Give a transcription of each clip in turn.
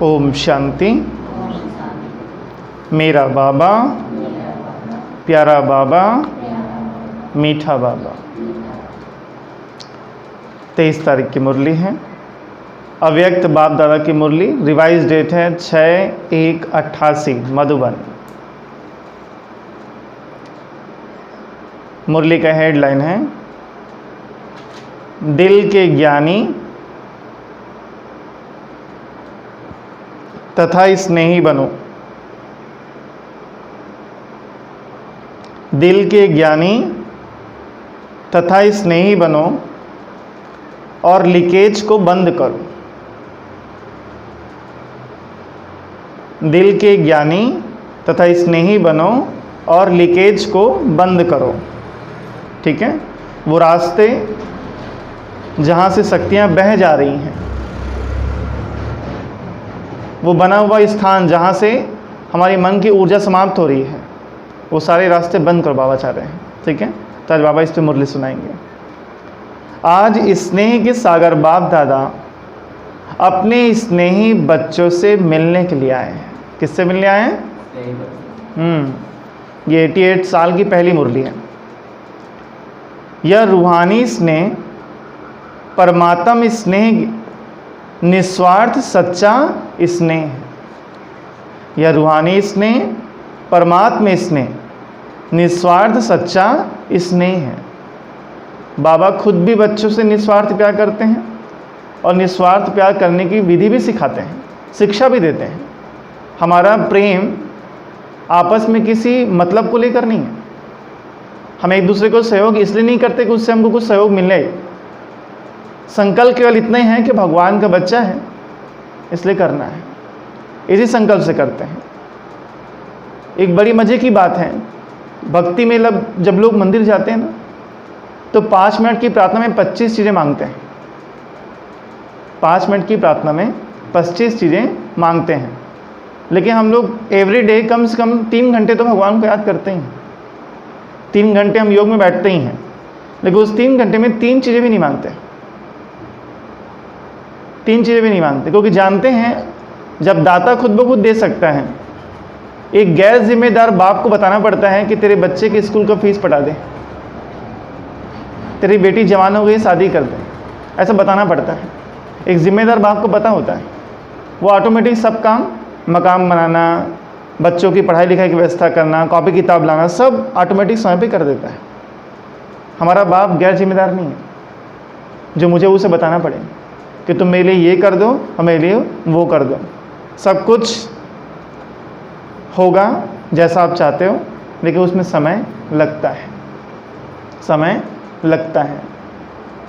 ओम शांति। मेरा बाबा, प्यारा बाबा, मीठा बाबा। 23 तारीख की मुरली है। अव्यक्त बाप दादा की मुरली। रिवाइज डेट है 6/1/88 मधुबन। मुरली का हेडलाइन है दिल के ज्ञानी तथा स्नेही बनो। दिल के ज्ञानी तथा स्नेही बनो और लीकेज को बंद करो। दिल के ज्ञानी तथा स्नेही बनो और लीकेज को बंद करो। ठीक है, वो रास्ते जहाँ से शक्तियाँ बह जा रही हैं, वो बना हुआ स्थान जहाँ से हमारी मन की ऊर्जा समाप्त हो रही है, वो सारे रास्ते बंद कर बाबा चाह रहे हैं। ठीक है, तो आज बाबा इस पर मुरली सुनाएंगे। आज स्नेह के सागर बाप दादा अपने स्नेही बच्चों से मिलने के लिए आए हैं। किससे मिलने आए हैं? ये 88 साल की पहली मुरली है। यह रूहानी स्नेह, परमात्म स्नेह, निस्वार्थ सच्चा स्नेह है। यह रूहानी स्नेह, परमात्म स्नेह, निस्वार्थ सच्चा स्नेह है। बाबा खुद भी बच्चों से निस्वार्थ प्यार करते हैं और निस्वार्थ प्यार करने की विधि भी सिखाते हैं, शिक्षा भी देते हैं। हमारा प्रेम आपस में किसी मतलब को लेकर नहीं है। हम एक दूसरे को सहयोग इसलिए नहीं करते कि उससे हमको कुछ सहयोग मिले। संकल्प केवल इतना ही है कि भगवान का बच्चा है इसलिए करना है, इसी संकल्प से करते हैं। एक बड़ी मज़े की बात है, भक्ति में जब लोग मंदिर जाते हैं ना, तो 5 मिनट की प्रार्थना में 25 चीज़ें मांगते हैं। 5 मिनट की प्रार्थना में 25 चीज़ें मांगते हैं। लेकिन हम लोग एवरी डे कम से कम 3 घंटे तो भगवान को याद करते हैं। 3 घंटे हम योग में बैठते ही हैं, लेकिन उस 3 घंटे में 3 चीज़ें भी नहीं मांगते। 3 चीज़ें भी नहीं मांगते, क्योंकि जानते हैं जब दाता खुद ब खुद दे सकता है, एक गैर जिम्मेदार बाप को बताना पड़ता है कि तेरे बच्चे के स्कूल का फीस पटा दे, तेरी बेटी जवान हो गई शादी कर दे, ऐसा बताना पड़ता है। एक जिम्मेदार बाप को पता होता है, वो ऑटोमेटिक सब काम, मकान बनाना, बच्चों की पढ़ाई लिखाई की व्यवस्था करना, कॉपी किताब लाना, सब ऑटोमेटिक समय पे कर देता है। हमारा बाप गैर जिम्मेदार नहीं है जो मुझे उसे बताना पड़े कि तुम मेरे लिए ये कर दो और मेरे लिए वो कर दो। सब कुछ होगा जैसा आप चाहते हो, लेकिन उसमें समय लगता है, समय लगता है।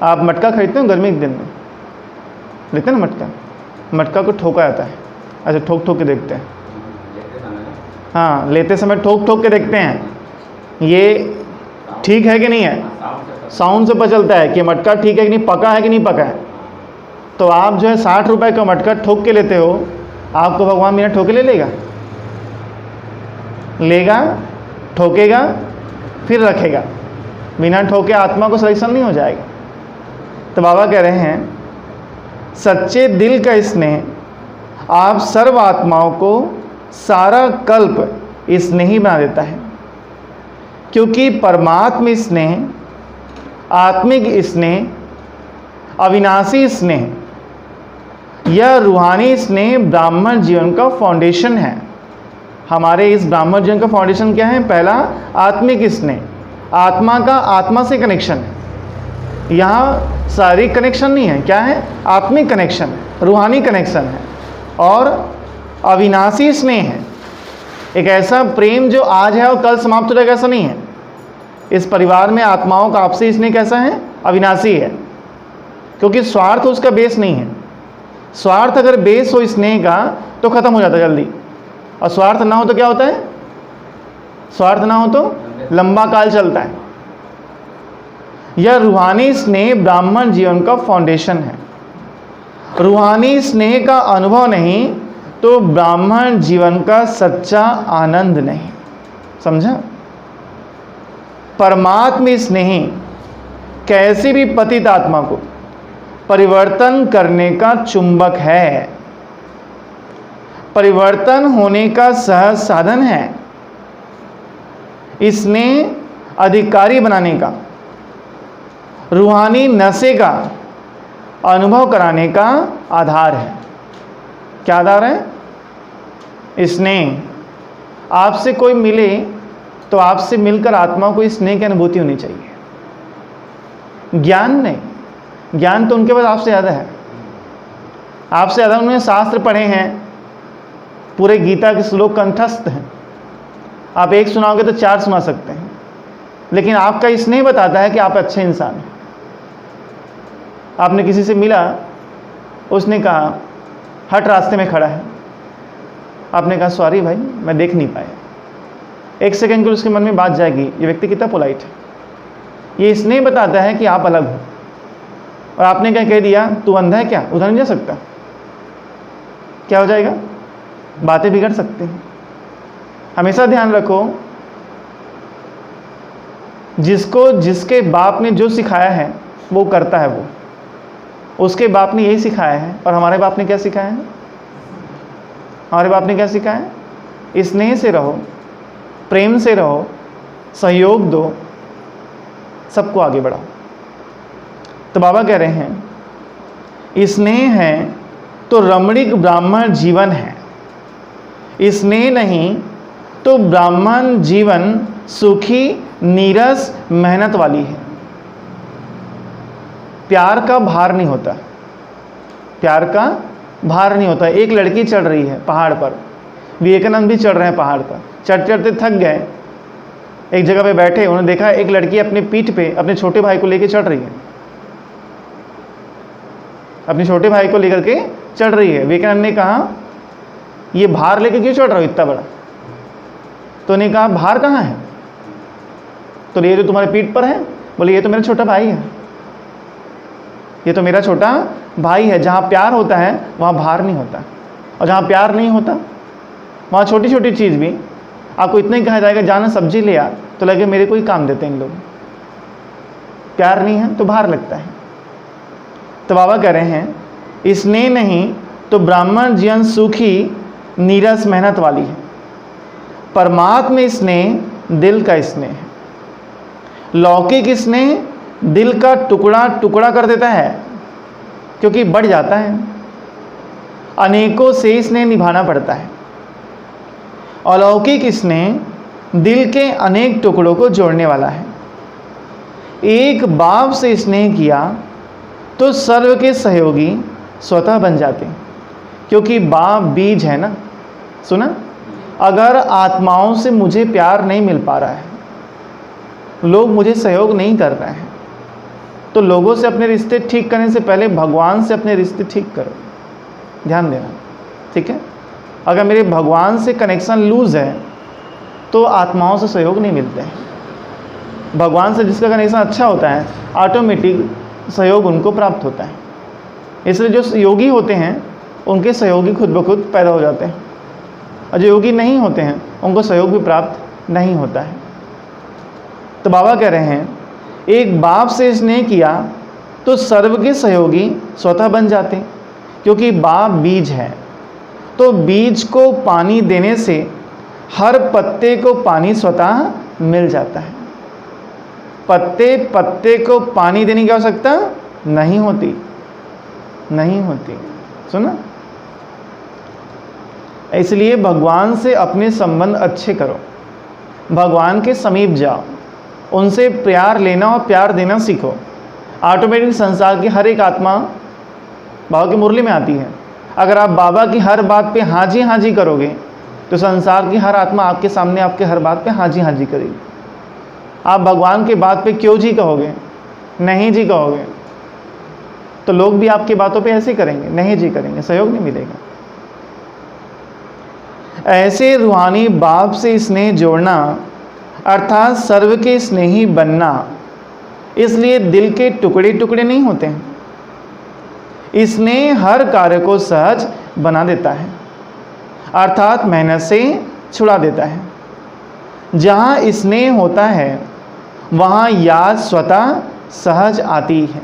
आप मटका खरीदते हो गर्मी के दिन में, लेते हैं ना मटका, मटका को ठोका जाता है। अच्छा, ठोक ठोक के देखते हैं। हाँ, लेते समय ठोक ठोक के देखते हैं ये ठीक है कि नहीं है। साउंड से पता चलता है कि मटका ठीक है कि नहीं, पका है कि नहीं पका है। तो आप जो है 60 रुपए का मटका ठोक के लेते हो, आपको भगवान बिना ठोके ले लेगा? लेगा, ठोकेगा, फिर रखेगा। बिना ठोके आत्मा को सलेक्शन नहीं हो जाएगा। तो बाबा कह रहे हैं सच्चे दिल का स्नेह आप सर्व आत्माओं को सारा कल्प स्नेही बना देता है, क्योंकि परमात्म स्नेह, आत्मिक स्नेह, अविनाशी स्नेह, यह रूहानी स्नेह ब्राह्मण जीवन का फाउंडेशन है। हमारे इस ब्राह्मण जीवन का फाउंडेशन क्या है? पहला आत्मिक स्नेह, आत्मा का आत्मा से कनेक्शन है। यहाँ शारीरिक कनेक्शन नहीं है, क्या है? आत्मिक कनेक्शन है, रूहानी कनेक्शन है। और अविनाशी स्नेह है, एक ऐसा प्रेम जो आज है और कल समाप्त हो जाएगा, ऐसा नहीं है। इस परिवार में आत्माओं का आपसी स्नेह कैसा है? अविनाशी है, क्योंकि स्वार्थ उसका बेस नहीं है। स्वार्थ अगर बेस हो स्नेह का तो खत्म हो जाता है जल्दी, और स्वार्थ ना हो तो क्या होता है? स्वार्थ ना हो तो लंबा काल चलता है। यह रूहानी स्नेह ब्राह्मण जीवन का फाउंडेशन है। रूहानी स्नेह का अनुभव नहीं तो ब्राह्मण जीवन का सच्चा आनंद नहीं। समझा? परमात्म स्नेही कैसी भी पतित आत्मा को परिवर्तन करने का चुंबक है। परिवर्तन होने का सहज साधन है, स्नेह अधिकारी बनाने का, रूहानी नशे का अनुभव कराने का आधार है। क्या आधार है? स्नेह। आपसे कोई मिले तो आपसे मिलकर आत्मा को स्नेह की अनुभूति होनी चाहिए, ज्ञान नहीं। ज्ञान तो उनके पास आपसे ज़्यादा है, आपसे ज़्यादा उन्होंने शास्त्र पढ़े हैं, पूरे गीता के श्लोक कंठस्थ हैं। आप एक सुनाओगे तो 4 सुना सकते हैं, लेकिन आपका स्नेह बताता है कि आप अच्छे इंसान हैं। आपने किसी से मिला, उसने कहा हट रास्ते में खड़ा है, आपने कहा सॉरी भाई मैं देख नहीं पाया। 1 सेकंड के उसके मन में बात जाएगी, ये व्यक्ति कितना पोलाइट है। ये स्नेह बताता है कि आप अलग हो। और आपने क्या कह दिया, तू अंधा है क्या, उधर नहीं जा सकता, क्या हो जाएगा? बातें बिगड़ सकती हैं। हमेशा ध्यान रखो, जिसको जिसके बाप ने जो सिखाया है वो करता है, वो उसके बाप ने यही सिखाया है। और हमारे बाप ने क्या सिखाया है? हमारे बाप ने क्या सिखाया है? स्नेह से रहो, प्रेम से रहो, सहयोग दो, सबको आगे बढ़ाओ। तो बाबा कह रहे हैं स्नेह है तो रमणीक ब्राह्मण जीवन है, स्नेह नहीं तो ब्राह्मण जीवन सुखी नीरस मेहनत वाली है। प्यार का भार नहीं होता, प्यार का भार नहीं होता। एक लड़की चढ़ रही है पहाड़ पर, विवेकानंद भी चढ़ रहे हैं पहाड़ पर, चढ़ते चढ़ते थक गए, एक जगह पे बैठे, उन्होंने देखा एक लड़की अपने पीठ पे अपने छोटे भाई को लेकर चढ़ रही है, अपने छोटे भाई को लेकर के चढ़ रही है। विवेकानंद ने कहा ये भार लेके क्यों चढ़ रहा हो इतना बड़ा? तो उन्हें कहा भार कहाँ है? तो ये जो तुम्हारे पीठ पर है, बोले ये तो मेरा छोटा भाई है, ये तो मेरा छोटा भाई है। जहाँ प्यार होता है वहाँ भार नहीं होता, और जहाँ प्यार नहीं होता वहाँ छोटी छोटी चीज़ भी आपको इतना ही कहा जाएगा, जाना सब्जी ले आ, तो लगे मेरे को ही काम देते हैं इन लोग। प्यार नहीं है तो भार लगता है। तो बाबा कह रहे हैं स्नेह नहीं तो ब्राह्मण जीवन सुखी नीरस मेहनत वाली है। परमात्मा स्नेह दिल का स्नेह है, लौकिक स्नेह दिल का टुकड़ा टुकड़ा कर देता है, क्योंकि बढ़ जाता है, अनेकों से स्नेह निभाना पड़ता है। अलौकिक स्नेह दिल के अनेक टुकड़ों को जोड़ने वाला है। एक बाप से स्नेह किया तो सर्व के सहयोगी स्वतः बन जाते हैं, क्योंकि बाप बीज है ना। सुना? अगर आत्माओं से मुझे प्यार नहीं मिल पा रहा है, लोग मुझे सहयोग नहीं कर रहे हैं, तो लोगों से अपने रिश्ते ठीक करने से पहले भगवान से अपने रिश्ते ठीक करो। ध्यान देना, ठीक है? अगर मेरे भगवान से कनेक्शन लूज़ है तो आत्माओं से सहयोग नहीं मिलते हैं। भगवान से जिसका कनेक्शन अच्छा होता है ऑटोमेटिक सहयोग उनको प्राप्त होता है। इसलिए जो योगी होते हैं उनके सहयोगी खुद ब खुद पैदा हो जाते हैं, और जो योगी नहीं होते हैं उनको सहयोग भी प्राप्त नहीं होता है। तो बाबा कह रहे हैं एक बाप से स्नेह किया तो सर्व के सहयोगी स्वतः बन जाते हैं, क्योंकि बाप बीज है, तो बीज को पानी देने से हर पत्ते को पानी स्वतः मिल जाता है। पत्ते पत्ते को पानी देने की आवश्यकता नहीं होती, नहीं होती। सुना? इसलिए भगवान से अपने संबंध अच्छे करो, भगवान के समीप जाओ, उनसे प्यार लेना और प्यार देना सीखो। ऑटोमेटिक संसार की हर एक आत्मा बाबा की मुरली में आती है। अगर आप बाबा की हर बात पे हाँ जी करोगे तो संसार की हर आत्मा आपके सामने आपके हर बात पे हाँ जी करेगी। आप भगवान के बात पे क्यों जी कहोगे, नहीं जी कहोगे, तो लोग भी आपकी बातों पे ऐसे करेंगे, नहीं जी करेंगे, सहयोग नहीं मिलेगा। ऐसे रूहानी बाप से स्नेह जोड़ना अर्थात सर्व के स्नेही बनना, इसलिए दिल के टुकड़े टुकड़े नहीं होते हैं। स्नेह हर कार्य को सहज बना देता है, अर्थात मेहनत से छुड़ा देता है। जहाँ स्नेह होता है वहाँ याद स्वतः सहज आती है।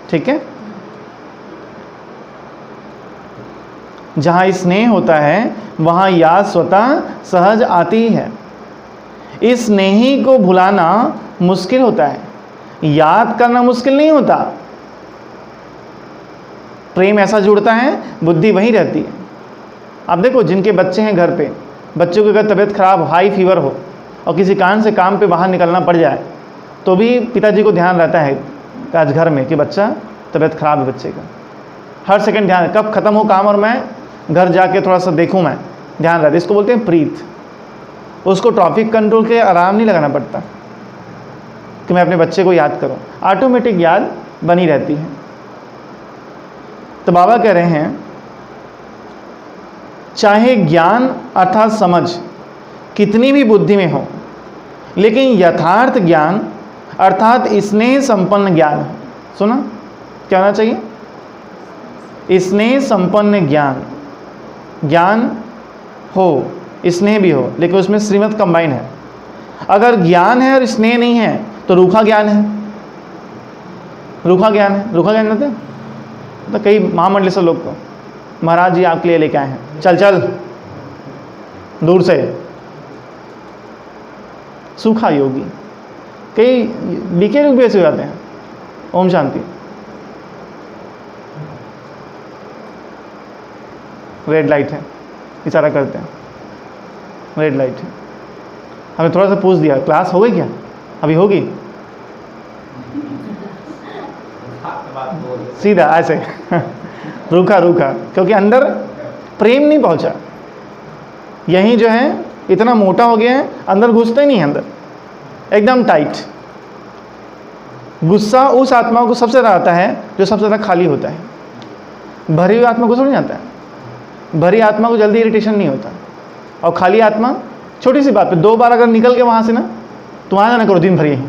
ठीक है? जहाँ स्नेह होता है वहाँ याद स्वतः सहज आती ही है। इस स्नेही को भुलाना मुश्किल होता है, याद करना मुश्किल नहीं होता। प्रेम ऐसा जुड़ता है, बुद्धि वहीं रहती है। आप देखो जिनके बच्चे हैं घर पे, बच्चों की अगर तबीयत खराब, हाई फीवर हो और किसी कारण से काम पे बाहर निकलना पड़ जाए तो भी पिताजी को ध्यान रहता है आज घर में कि बच्चा तबीयत खराब है बच्चे का। हर सेकंड ध्यान, कब ख़त्म हो काम और मैं घर जाके थोड़ा सा देखूं, मैं ध्यान रहता है। इसको बोलते हैं प्रीत। उसको ट्रैफिक कंट्रोल के आराम नहीं लगाना पड़ता कि मैं अपने बच्चे को याद करूं, ऑटोमेटिक याद बनी रहती है। तो बाबा कह रहे हैं चाहे ज्ञान अर्थात समझ कितनी भी बुद्धि में हो, लेकिन यथार्थ ज्ञान अर्थात स्नेह संपन्न ज्ञान हो। सुना क्या होना चाहिए? स्नेह संपन्न ज्ञान, ज्ञान हो, स्नेह भी हो, लेकिन उसमें श्रीमत कंबाइन है। अगर ज्ञान है और स्नेह नहीं है तो रूखा ज्ञान है। रूखा ज्ञान है, रूखा ज्ञान होता है तो कई महामंडली से लोग को महाराज जी आपके लिए लेके आए हैं, चल चल दूर से। सूखा योगी, कई बीके लोग भी ऐसे हो जाते हैं। ओम शांति। रेड लाइट है, इशारा करते हैं, रेड लाइट है। हमें थोड़ा सा पूछ दिया, क्लास हो गई क्या? अभी होगी? सीधा ऐसे रूखा रूखा, क्योंकि अंदर प्रेम नहीं पहुंचा। यहीं जो है इतना मोटा हो गया है, अंदर घुसता ही नहीं है, अंदर एकदम टाइट। गुस्सा उस आत्मा को सबसे ज़्यादा आता है जो सबसे ज़्यादा खाली होता है। भरी हुई आत्मा को समझ नहीं आता है। भरी आत्मा को जल्दी इरिटेशन नहीं होता, और खाली आत्मा छोटी सी बात पे 2 बार अगर निकल के वहाँ से ना, तो वहाँ जाना करो दिन भर यहीं,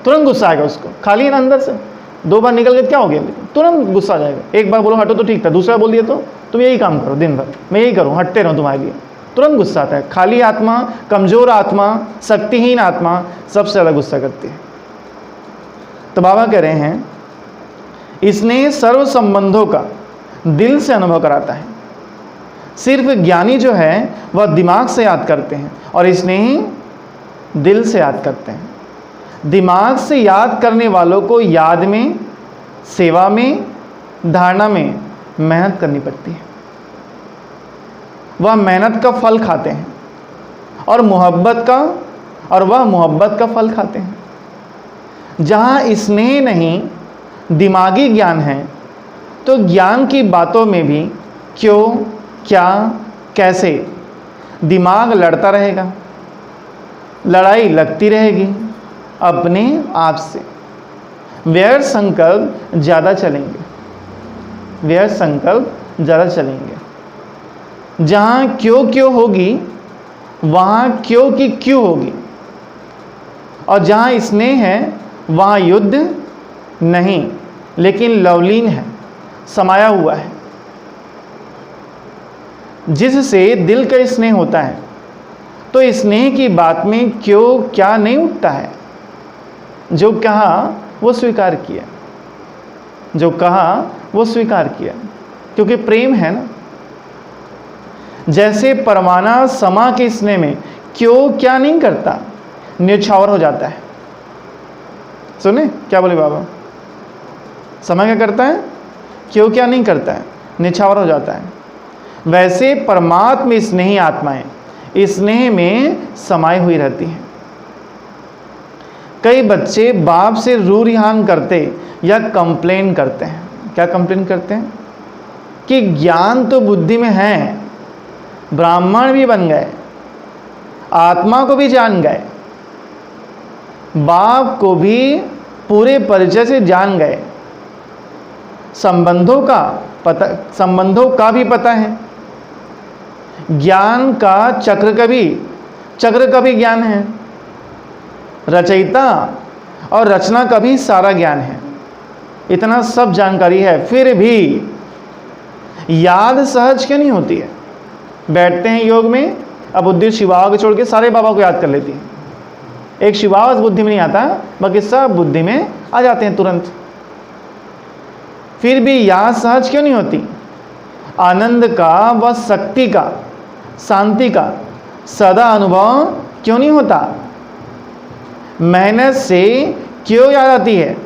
तुरंत गुस्सा आएगा उसको। खाली है ना अंदर से, 2 बार निकल गए क्या हो गया, तुरंत गुस्सा आ जाएगा। एक बार बोलो हटो तो ठीक था, दूसरा बोल दिया तो तुम यही काम करो दिन भर, मैं यही करूँ, हटते रहो तुम्हारे लिए, तुरंत गुस्सा आता है। खाली आत्मा, कमज़ोर आत्मा, शक्तिहीन आत्मा सबसे ज़्यादा गुस्सा करती है। तो बाबा कह रहे हैं इसने सर्व संबंधों का दिल से अनुभव कराता है। सिर्फ ज्ञानी जो है वह दिमाग से याद करते हैं, और इसने ही दिल से याद करते हैं। दिमाग से याद करने वालों को याद में, सेवा में, धारणा में मेहनत करनी पड़ती है। वह मेहनत का फल खाते हैं और वह मोहब्बत का फल खाते हैं। जहाँ स्नेह नहीं, दिमागी ज्ञान है, तो ज्ञान की बातों में भी क्यों, क्या, कैसे दिमाग लड़ता रहेगा, लड़ाई लगती रहेगी अपने आप से। व्यर्थ संकल्प ज़्यादा चलेंगे, व्यर्थ संकल्प ज़्यादा चलेंगे। जहाँ क्यों होगी वहाँ क्यों की क्यों होगी, और जहाँ स्नेह है वहाँ युद्ध नहीं, लेकिन लवलीन है, समाया हुआ है। जिससे दिल का स्नेह होता है तो स्नेह की बात में क्यों क्या नहीं उठता है। जो कहा वो स्वीकार किया, जो कहा वो स्वीकार किया, क्योंकि प्रेम है ना। जैसे परवाना समा के स्नेह में क्यों क्या नहीं करता, न्यौछावर हो जाता है। सुने क्या बोले बाबा? समा क्या करता है? क्यों क्या नहीं करता है, न्यौछावर हो जाता है। वैसे परमात्मा स्नेही आत्माएं स्नेह में समाई हुई रहती हैं। कई बच्चे बाप से रूरिहान करते या कंप्लेन करते हैं। क्या कंप्लेन करते हैं? कि ज्ञान तो बुद्धि में है, ब्राह्मण भी बन गए, आत्मा को भी जान गए, बाप को भी पूरे परिचय से जान गए, संबंधों का भी पता है, ज्ञान का चक्र का भी ज्ञान है, रचयिता और रचना का भी सारा ज्ञान है। इतना सब जानकारी है, फिर भी याद सहज क्यों नहीं होती है? बैठते हैं योग में, अब बुद्धि शिवाओं को छोड़ के सारे बाबा को याद कर लेती है। एक शिवाओं बुद्धि में नहीं आता, बाकी सब बुद्धि में आ जाते हैं तुरंत। फिर भी याद सहज क्यों नहीं होती? आनंद का व शक्ति का, शांति का सदा अनुभव क्यों नहीं होता? मेहनत से क्यों याद आती है?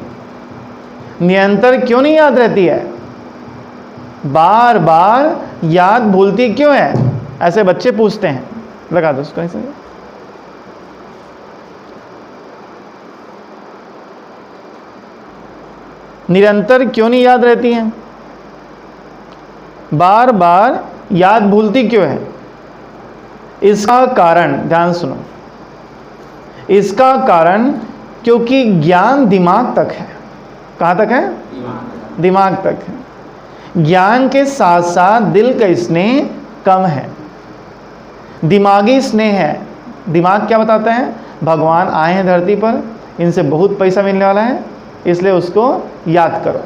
निरंतर क्यों नहीं याद रहती है? बार बार याद भूलती क्यों है? ऐसे बच्चे पूछते हैं। लगा दो उसको ऐसे। निरंतर क्यों नहीं याद रहती हैं? बार बार याद भूलती क्यों है? इसका कारण, ध्यान सुनो, इसका कारण क्योंकि ज्ञान दिमाग तक है। कहाँ तक है? दिमाग तक है। ज्ञान के साथ साथ दिल का स्नेह कम है, दिमागी स्नेह है। दिमाग क्या बताता है? भगवान आए हैं धरती पर, इनसे बहुत पैसा मिलने वाला है, इसलिए उसको याद करो।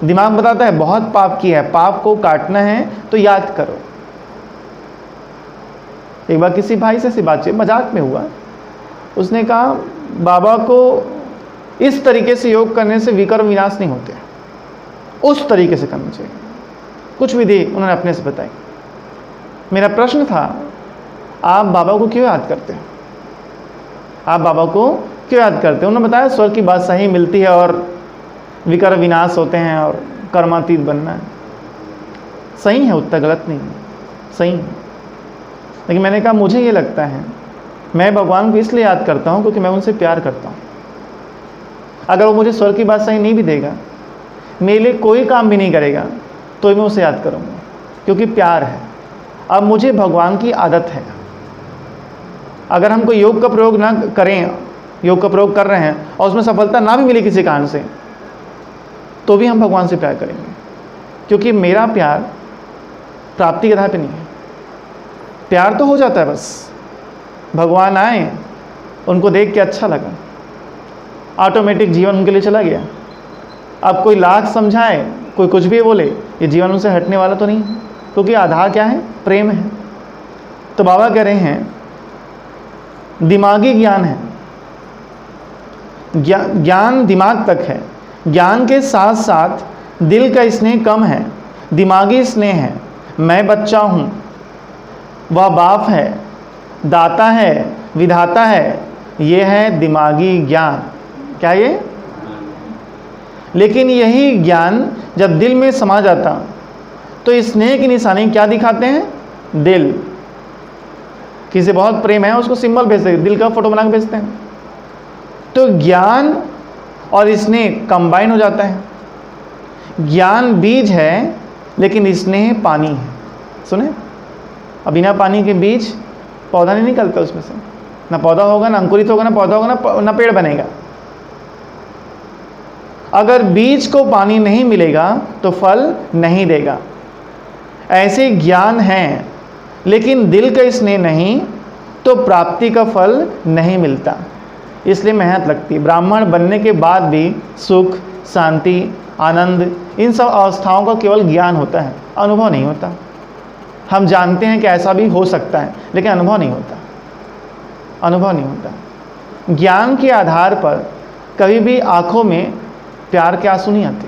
दिमाग बताता है बहुत पाप किया है, पाप को काटना है तो याद करो। एक बार किसी भाई से बातचीत मजाक में हुआ, उसने कहा बाबा को इस तरीके से योग करने से विकर्म विनाश नहीं होते, उस तरीके से करना चाहिए। कुछ विधि उन्होंने अपने से बताई। मेरा प्रश्न था, आप बाबा को क्यों याद करते हैं? आप बाबा को क्यों याद करते हैं? उन्होंने बताया स्वर्ग की बात सही मिलती है और विकर्म विनाश होते हैं और कर्मातीत बनना है। सही है, उत्तर गलत नहीं है, सही है। लेकिन मैंने कहा मुझे ये लगता है मैं भगवान को इसलिए याद करता हूँ क्योंकि मैं उनसे प्यार करता हूँ। अगर वो मुझे स्वर्ग की बात सही नहीं भी देगा, मेरे लिए कोई काम भी नहीं करेगा, तो मैं उसे याद करूँगा क्योंकि प्यार है। अब मुझे भगवान की आदत है, अगर हम कोई योग का प्रयोग ना करें, योग का प्रयोग कर रहे हैं और उसमें सफलता ना भी मिले किसी कारण से, तो भी हम भगवान से प्यार करेंगे, क्योंकि मेरा प्यार प्राप्ति के आधार पे नहीं है। प्यार तो हो जाता है, बस भगवान आए, उनको देख के अच्छा लगा, ऑटोमेटिक जीवन उनके लिए चला गया। अब कोई लाख समझाए, कोई कुछ भी बोले, ये जीवन उनसे हटने वाला तो नहीं है, क्योंकि आधार क्या है? प्रेम है। तो बाबा कह रहे हैं दिमागी ज्ञान है, ज्ञान दिमाग तक है। ज्ञान के साथ साथ दिल का स्नेह कम है, दिमागी स्नेह है। मैं बच्चा हूँ, वह बाप है, दाता है, विधाता है, ये है दिमागी ज्ञान। क्या ये? लेकिन यही ज्ञान जब दिल में समा जाता तो स्नेह की निशानी क्या दिखाते हैं? दिल। किसी बहुत प्रेम है, उसको सिंबल भेजते हैं, दिल का फोटो बना के भेजते हैं। तो ज्ञान और स्नेह कंबाइन हो जाता है। ज्ञान बीज है लेकिन स्नेह पानी है। सुने, अब बिना पानी के बीज पौधा नहीं निकलता उसमें से, ना पौधा होगा, ना अंकुरित होगा, ना पौधा होगा, ना पेड़ बनेगा। अगर बीज को पानी नहीं मिलेगा तो फल नहीं देगा। ऐसे ज्ञान है लेकिन दिल का स्नेह नहीं तो प्राप्ति का फल नहीं मिलता, इसलिए मेहनत लगती है। ब्राह्मण बनने के बाद भी सुख, शांति, आनंद, इन सब अवस्थाओं का केवल ज्ञान होता है, अनुभव नहीं होता। हम जानते हैं कि ऐसा भी हो सकता है, लेकिन अनुभव नहीं होता, अनुभव नहीं होता। ज्ञान के आधार पर कभी भी आंखों में प्यार के आंसू नहीं आते।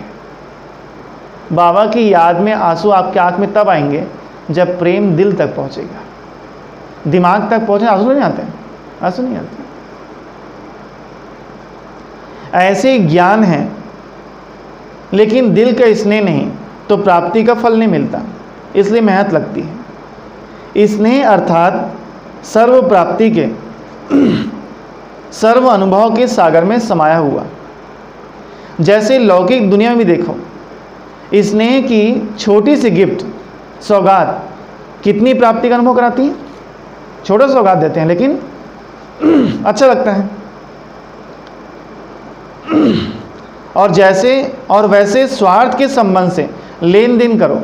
बाबा की याद में आंसू आपके आंख में तब आएंगे जब प्रेम दिल तक पहुंचेगा। दिमाग तक पहुंचे आंसू नहीं आते, आंसू नहीं आते। ऐसे ज्ञान है लेकिन दिल का स्नेह नहीं तो प्राप्ति का फल नहीं मिलता, इसलिए मेहनत लगती है। स्नेह अर्थात सर्व प्राप्ति के सर्व अनुभव के सागर में समाया हुआ। जैसे लौकिक दुनिया में भी देखो, स्नेह की छोटी सी गिफ्ट, सौगात कितनी प्राप्ति का अनुभव कराती है। छोटा सौगात देते हैं लेकिन अच्छा लगता है। और वैसे स्वार्थ के संबंध से लेन देन करो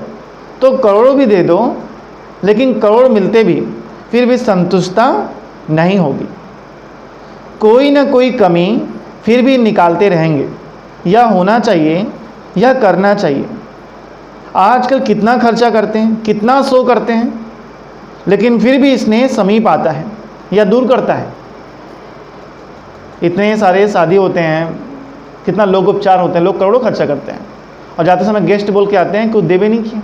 तो करोड़ों भी दे दो, लेकिन करोड़ मिलते भी फिर भी संतुष्टता नहीं होगी। कोई ना कोई कमी फिर भी निकालते रहेंगे, यह होना चाहिए, यह करना चाहिए। आजकल कितना खर्चा करते हैं, कितना शो करते हैं, लेकिन फिर भी स्नेह समीप आता है या दूर करता है। इतने सारे शादी होते हैं, कितना लोग उपचार होते हैं, लोग करोड़ों खर्चा करते हैं और जाते समय गेस्ट बोल के आते हैं, कुछ दे भी नहीं किए,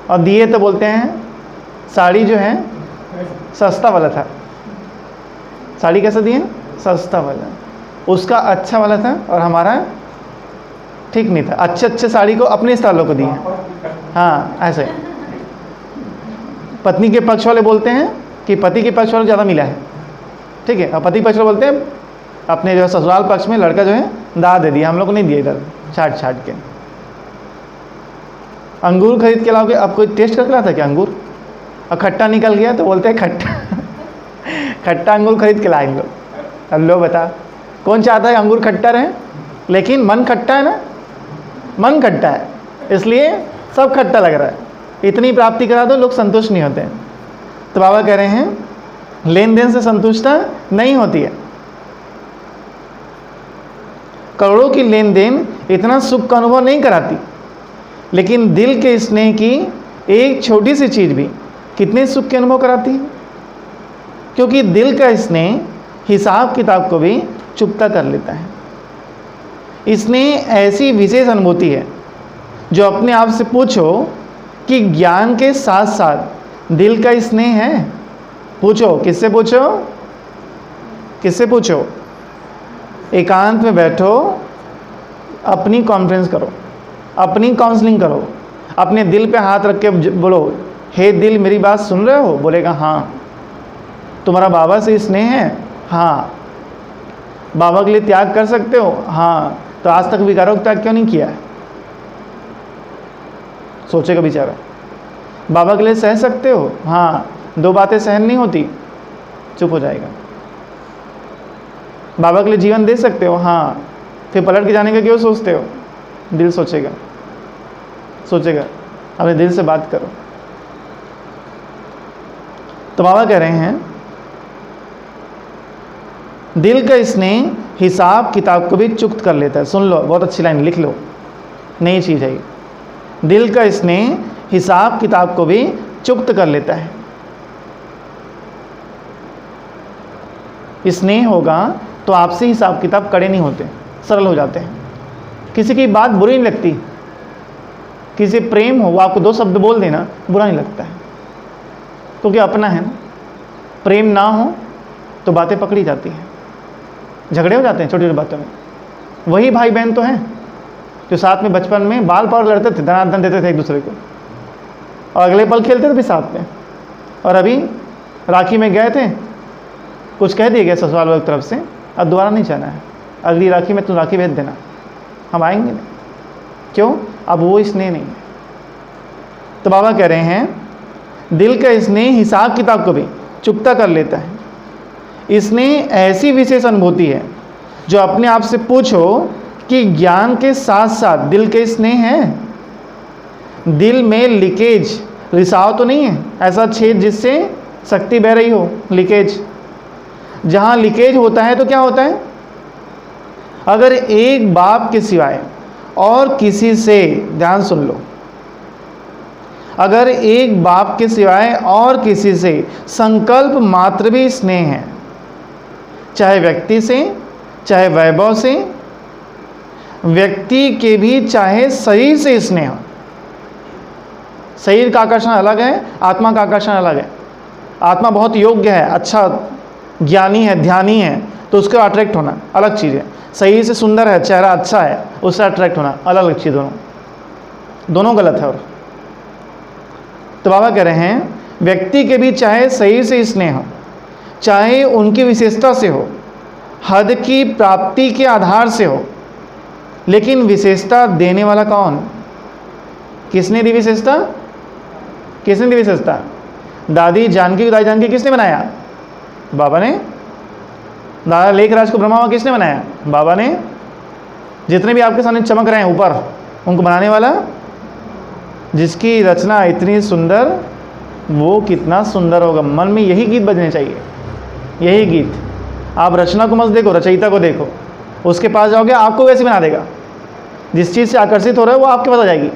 और दिए तो बोलते हैं साड़ी जो है सस्ता वाला था। साड़ी कैसा दिए? सस्ता वाला, उसका अच्छा वाला था और हमारा ठीक नहीं था। अच्छे अच्छे साड़ी को अपने स्टाइलों को दिए। हाँ, ऐसे पत्नी के पक्ष वाले बोलते हैं कि पति के पक्ष वाले ज़्यादा मिला है, ठीक है, और पति पक्ष वाले बोलते हैं अपने जो ससुराल पक्ष में लड़का जो है दाद दे दिया, हम लोग को नहीं दिए इधर छाट छाट के। अंगूर खरीद के लाओगे, अब कोई टेस्ट करके लाता क्या अंगूर? और खट्टा निकल गया तो बोलते हैं खट्टा खट्टा अंगूर खरीद के लाए लोग। अब लो बता, कौन चाहता है अंगूर खट्टा रहे? लेकिन मन खट्टा है ना, मन खट्टा है, इसलिए सब खट्टा लग रहा है। इतनी प्राप्ति करा दो, लोग संतुष्ट नहीं होते हैं। तो बाबा कह रहे हैं लेन देन से संतुष्टता नहीं होती है। करोड़ों की लेन देन इतना सुख का अनुभव नहीं कराती, लेकिन दिल के स्नेह की एक छोटी सी चीज़ भी कितने सुख के अनुभव कराती है। क्योंकि दिल का स्नेह हिसाब किताब को भी चुकता कर लेता है। स्नेह ऐसी विशेष अनुभूति है जो अपने आप से पूछो कि ज्ञान के साथ साथ दिल का स्नेह है? पूछो, किससे पूछो? किससे पूछो? एकांत में बैठो, अपनी कॉन्फ्रेंस करो, अपनी काउंसलिंग करो, अपने दिल पे हाथ रख के बोलो, हे दिल मेरी बात सुन रहे हो? बोलेगा हाँ। तुम्हारा बाबा से स्नेह है? हाँ। बाबा के लिए त्याग कर सकते हो? हाँ। तो आज तक विकारों का त्याग क्यों नहीं किया है? सोचेगा बेचारा। बाबा के लिए सह सकते हो? हाँ। दो बातें सहन नहीं होती, चुप हो जाएगा। बाबा के लिए जीवन दे सकते हो? हाँ। फिर पलट के जाने का क्यों सोचते हो? दिल सोचेगा, सोचेगा। अपने दिल से बात करो। तो बाबा कह रहे हैं दिल का स्नेह हिसाब किताब को भी चुक्त कर लेता है। सुन लो, बहुत अच्छी लाइन, लिख लो, नई चीज़ है ये। दिल का स्नेह हिसाब किताब को भी चुक्त कर लेता है। स्नेह होगा तो आपसे हिसाब किताब कड़े नहीं होते, सरल हो जाते हैं। किसी की बात बुरी नहीं लगती, किसी प्रेम हो वो आपको दो शब्द बोल देना बुरा नहीं लगता है, क्योंकि अपना है ना। प्रेम ना हो तो बातें पकड़ी जाती हैं, झगड़े हो जाते हैं छोटी छोटी बातों में। वही भाई बहन तो हैं जो साथ में बचपन में बाल पाल लड़ते थे, धनाधन देते थे एक दूसरे को, और अगले पल खेलते थे भी साथ में। और अभी राखी में गए थे, कुछ कह दिया गया ससुराल वालों की तरफ से, अब दोबारा नहीं जाना है, अगली राखी में तुम राखी भेज देना, हम आएंगे नहीं। क्यों? अब वो स्नेह नहीं है। तो बाबा कह रहे हैं दिल का स्नेह हिसाब किताब को भी चुकता कर लेता है। स्नेह ऐसी विशेष अनुभूति है जो अपने आप से पूछो कि ज्ञान के साथ साथ दिल के स्नेह है? दिल में लीकेज, रिसाव तो नहीं है, ऐसा छेद जिससे शक्ति बह रही हो, लीकेज। जहाँ लीकेज होता है तो क्या होता है? अगर एक बाप के सिवाय और किसी से, ध्यान सुन लो, अगर एक बाप के सिवाय और किसी से संकल्प मात्र भी स्नेह है, चाहे व्यक्ति से, चाहे वैभव से, व्यक्ति के भी चाहे शरीर से स्नेह हो। शरीर का आकर्षण अलग है, आत्मा का आकर्षण अलग है। आत्मा बहुत योग्य है, अच्छा ज्ञानी है, ध्यानी है, तो उसका अट्रैक्ट होना अलग चीज़ है। शरीर से सुंदर है, चेहरा अच्छा है, उससे अट्रैक्ट होना अलग अलग चीज़, दोनों गलत है। और तो बाबा कह रहे हैं व्यक्ति के भी चाहे शरीर से स्नेह हो, चाहे उनकी विशेषता से हो, हद की प्राप्ति के आधार से हो, लेकिन विशेषता देने वाला कौन? किसने दी विशेषता? किसने दी विशेषता? दादी जानकी को दादी जानकी किसने बनाया? बाबा ने। दादा लेखराज को ब्रह्मा किसने बनाया? बाबा ने। जितने भी आपके सामने चमक रहे हैं ऊपर, उनको बनाने वाला, जिसकी रचना इतनी सुंदर, वो कितना सुंदर होगा। मन में यही गीत बजने चाहिए, यही गीत। आप रचना को मत देखो, रचयिता को देखो। उसके पास जाओगे आपको वैसे बना देगा, जिस चीज़ से आकर्षित हो रहे हो वो आपके पास आ जाएगी।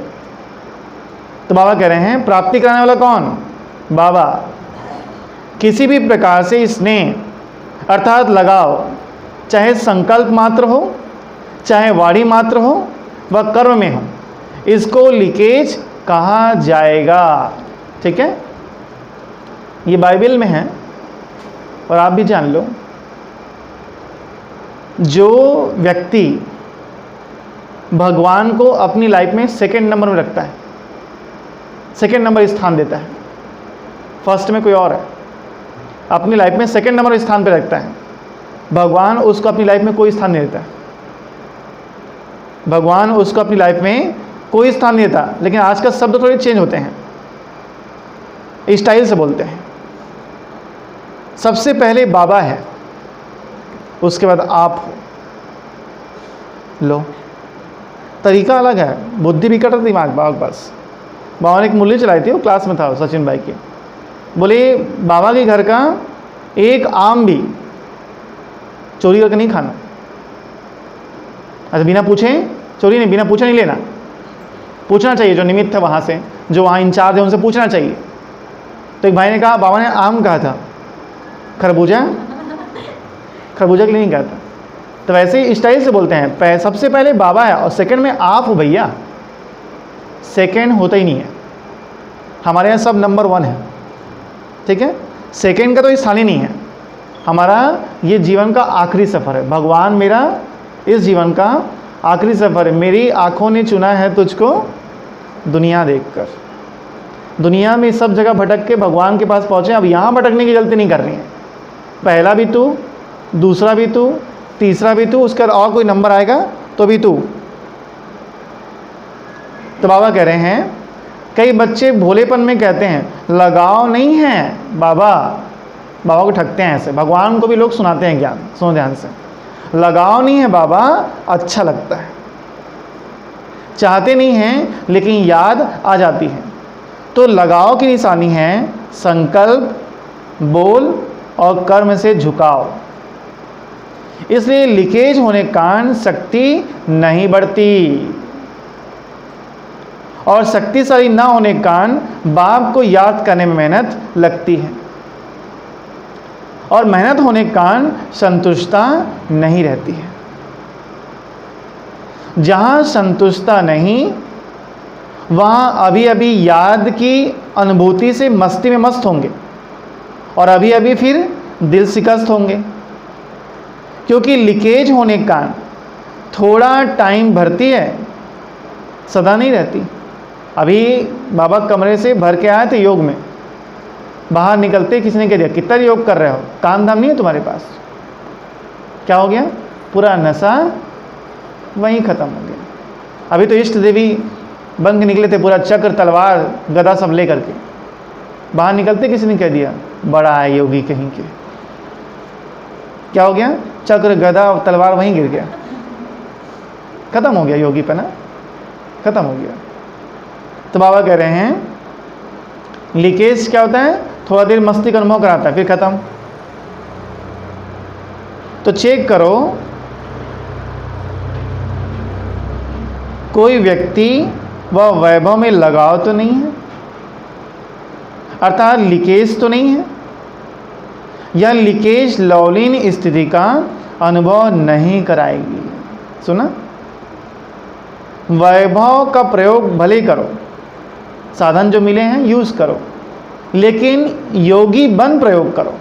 तो बाबा कह रहे हैं प्राप्ति कराने वाला कौन? बाबा। किसी भी प्रकार से स्नेह अर्थात लगाव, चाहे संकल्प मात्र हो, चाहे वाणी मात्र हो व कर्म में हो, इसको लीकेज कहा जाएगा। ठीक है, ये बाइबल में है और आप भी जान लो। जो व्यक्ति भगवान को अपनी लाइफ में सेकंड नंबर में रखता है, सेकंड नंबर स्थान देता है, फर्स्ट में कोई और है, अपनी लाइफ में सेकंड नंबर स्थान पे रखता है, भगवान उसको अपनी लाइफ में कोई स्थान नहीं देता। भगवान उसको अपनी लाइफ में कोई स्थान नहीं देता। लेकिन आज का शब्द थोड़े चेंज होते हैं, स्टाइल से बोलते हैं। सबसे पहले बाबा है, उसके बाद आप हो। लो, तरीका अलग है, बुद्धि भी कटा, दिमाग बाबा के पास। बाबा ने एक मूल्य चलाई थी, वो क्लास में था सचिन भाई के। बोले बाबा के घर का एक आम भी चोरी करके नहीं खाना। अच्छा, बिना पूछे चोरी नहीं, बिना पूछे नहीं लेना, पूछना चाहिए। जो निमित्त है वहाँ से, जो वहाँ इंचार्ज है, उनसे पूछना चाहिए। तो एक भाई ने कहा, बाबा ने आम कहा था, खरबूजा खरबूजा के लिए नहीं कहा था। तो वैसे ही स्टाइल से बोलते हैं, सबसे पहले बाबा है और सेकंड में आप हो भैया। सेकंड होता ही नहीं है, हमारे यहाँ सब नंबर 1 है। ठीक है, सेकंड का तो स्थान ही नहीं है। हमारा ये जीवन का आखिरी सफ़र है। भगवान मेरा इस जीवन का आखिरी सफ़र है। मेरी आँखों ने चुना है तुझको दुनिया देखकर। दुनिया में सब जगह भटक के भगवान के पास पहुँचे। अब यहाँ भटकने की गलती नहीं करनी है। पहला भी तू, दूसरा भी तू, तीसरा भी तू, उसके बाद और कोई नंबर आएगा तो भी तू। तो बाबा कह रहे हैं, कई बच्चे भोलेपन में कहते हैं लगाव नहीं है बाबा। बाबा को ठगते हैं ऐसे, भगवान को भी लोग सुनाते हैं ज्ञान। सुनो ध्यान से, लगाव नहीं है बाबा, अच्छा लगता है, चाहते नहीं हैं लेकिन याद आ जाती है। तो लगाव की निशानी है संकल्प, बोल और कर्म से झुकाव। इसलिए लीकेज होने के कारण शक्ति नहीं बढ़ती, और शक्तिशाली ना होने के कारण बाप को याद करने में मेहनत लगती है, और मेहनत होने के कारण संतुष्टता नहीं रहती है। जहाँ संतुष्टता नहीं, वहाँ अभी अभी याद की अनुभूति से मस्ती में मस्त होंगे, और अभी अभी फिर दिल शिकस्त होंगे। क्योंकि लीकेज होने के कारण थोड़ा टाइम भरती है, सदा नहीं रहती। अभी बाबा कमरे से भर के आए थे योग में, बाहर निकलते किसी ने कह दिया कितना योग कर रहे हो, काम धाम नहीं है तुम्हारे पास। क्या हो गया? पूरा नशा वहीं ख़त्म हो गया। अभी तो इष्ट देवी बन के निकले थे, पूरा चक्र तलवार गदा सब ले करके। बाहर निकलते किसी ने कह दिया बड़ा है योगी कहीं के। क्या हो गया? चक्र गदा और तलवार वहीं गिर गया, ख़त्म हो गया योगी पना, ख़त्म हो गया। तो बाबा कह रहे हैं लीकेज क्या होता है? थोड़ा देर मस्ती का अनुभव कराता है, फिर ख़त्म। तो चेक करो, कोई व्यक्ति वह वैभव में लगाव तो नहीं है, अर्थात लीकेज तो नहीं है, यह लीकेज लौलीन स्थिति का अनुभव नहीं कराएगी। सुना? वैभव का प्रयोग भले करो, साधन जो मिले हैं यूज़ करो, लेकिन योगी बन प्रयोग करो।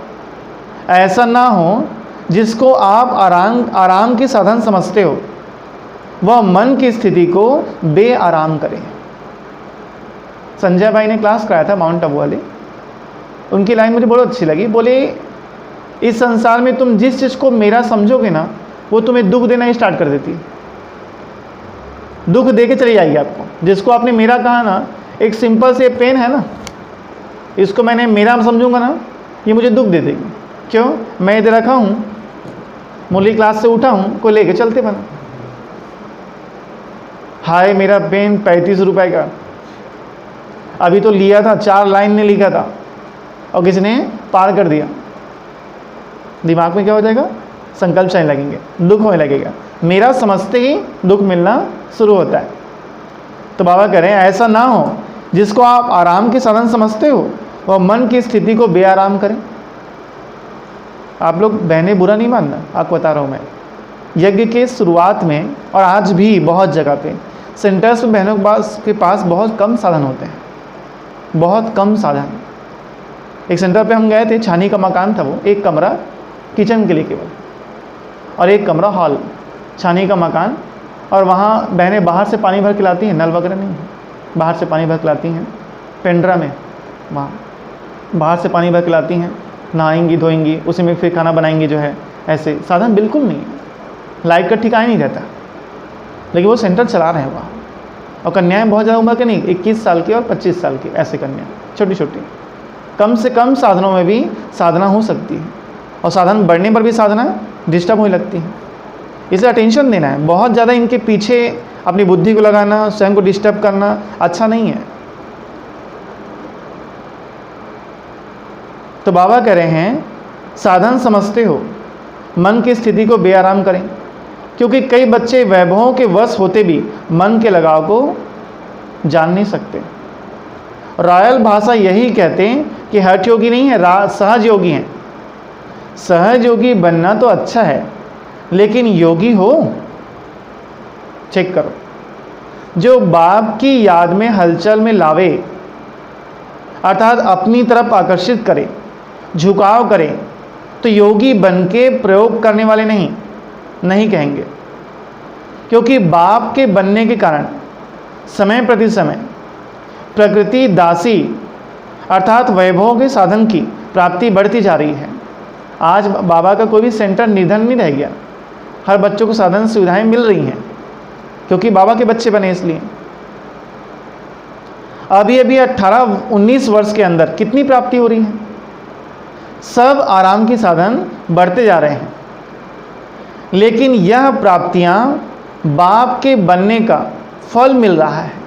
ऐसा ना हो जिसको आप आराम की साधन समझते हो, वह मन की स्थिति को बेआराम करे। संजय भाई ने क्लास कराया था माउंट आबू वाले, उनकी लाइन मुझे बहुत अच्छी लगी। बोले इस संसार में तुम जिस चीज़ को मेरा समझोगे ना, वो तुम्हें दुख देना ही स्टार्ट कर देती है, दुख दे के चली जाएगी आपको। जिसको आपने मेरा कहा ना, एक सिंपल से पेन है ना, इसको मैंने मेरा समझूंगा ना, ये मुझे दुख दे देगी। क्यों? मैं इधर रखा हूँ, मुरली क्लास से उठा हूँ, कोई लेके चलते बना। हाय मेरा पेन 35 रुपए का, अभी तो लिया था 4 लाइन ने लिखा था और किसी ने पार कर दिया। दिमाग में क्या हो जाएगा? संकल्प चलने लगेंगे, दुख होने लगेगा। मेरा समझते ही दुख मिलना शुरू होता है। तो बाबा कह रहे हैं ऐसा ना हो, जिसको आप आराम के साधन समझते हो वह मन की स्थिति को बेआराम करें। आप लोग बहनें बुरा नहीं मानना, आपको बता रहा हूँ मैं, यज्ञ के शुरुआत में और आज भी बहुत जगह पे सेंटर्स में बहनों के पास बहुत कम साधन होते हैं, बहुत कम साधन। एक सेंटर पे हम गए थे, छानी का मकान था वो, एक कमरा किचन के लिए केवल और एक कमरा हॉल, छानी का मकान। और वहाँ बहनें बाहर से पानी भर के लाती हैं, नल वगैरह नहीं है, बाहर से पानी भर के लाती हैं, पेंड्रा में वहाँ बाहर से पानी भर के लाती हैं, नहाएंगी धोएंगी, उसी में फिर खाना बनाएंगी जो है। ऐसे साधन बिल्कुल नहीं है, लाइट का ठिकाना नहीं रहता, लेकिन वो सेंटर चला रहे हैं वहाँ। और कन्याएं बहुत ज़्यादा उम्र के नहीं, 21 साल की और 25 साल की, ऐसे कन्या छोटी छोटी। कम से कम साधनों में भी साधना हो सकती है, और साधन बढ़ने पर भी साधना डिस्टर्ब होने लगती है। इसलिए अटेंशन देना है, बहुत ज़्यादा इनके पीछे अपनी बुद्धि को लगाना, स्वयं को डिस्टर्ब करना अच्छा नहीं है। तो बाबा कह रहे हैं साधन समझते हो, मन की स्थिति को बेआराम करें, क्योंकि कई बच्चे वैभवों के वश होते भी मन के लगाव को जान नहीं सकते। रॉयल भाषा यही कहते हैं कि हठ योगी नहीं है, सहज योगी हैं। सहज योगी बनना तो अच्छा है, लेकिन योगी हो, चेक करो, जो बाप की याद में हलचल में लावे, अर्थात अपनी तरफ आकर्षित करे, झुकाव करे, तो योगी बन के प्रयोग करने वाले नहीं कहेंगे। क्योंकि बाप के बनने के कारण समय प्रति समय प्रकृति दासी अर्थात वैभवों के साधन की प्राप्ति बढ़ती जा रही है। आज बाबा का कोई भी सेंटर निर्धन नहीं रह गया, हर बच्चों को साधन सुविधाएं मिल रही हैं, क्योंकि बाबा के बच्चे बने इसलिए। अभी 18-19 वर्ष के अंदर कितनी प्राप्ति हो रही है, सब आराम की साधन बढ़ते जा रहे हैं। लेकिन यह प्राप्तियां बाप के बनने का फल मिल रहा है।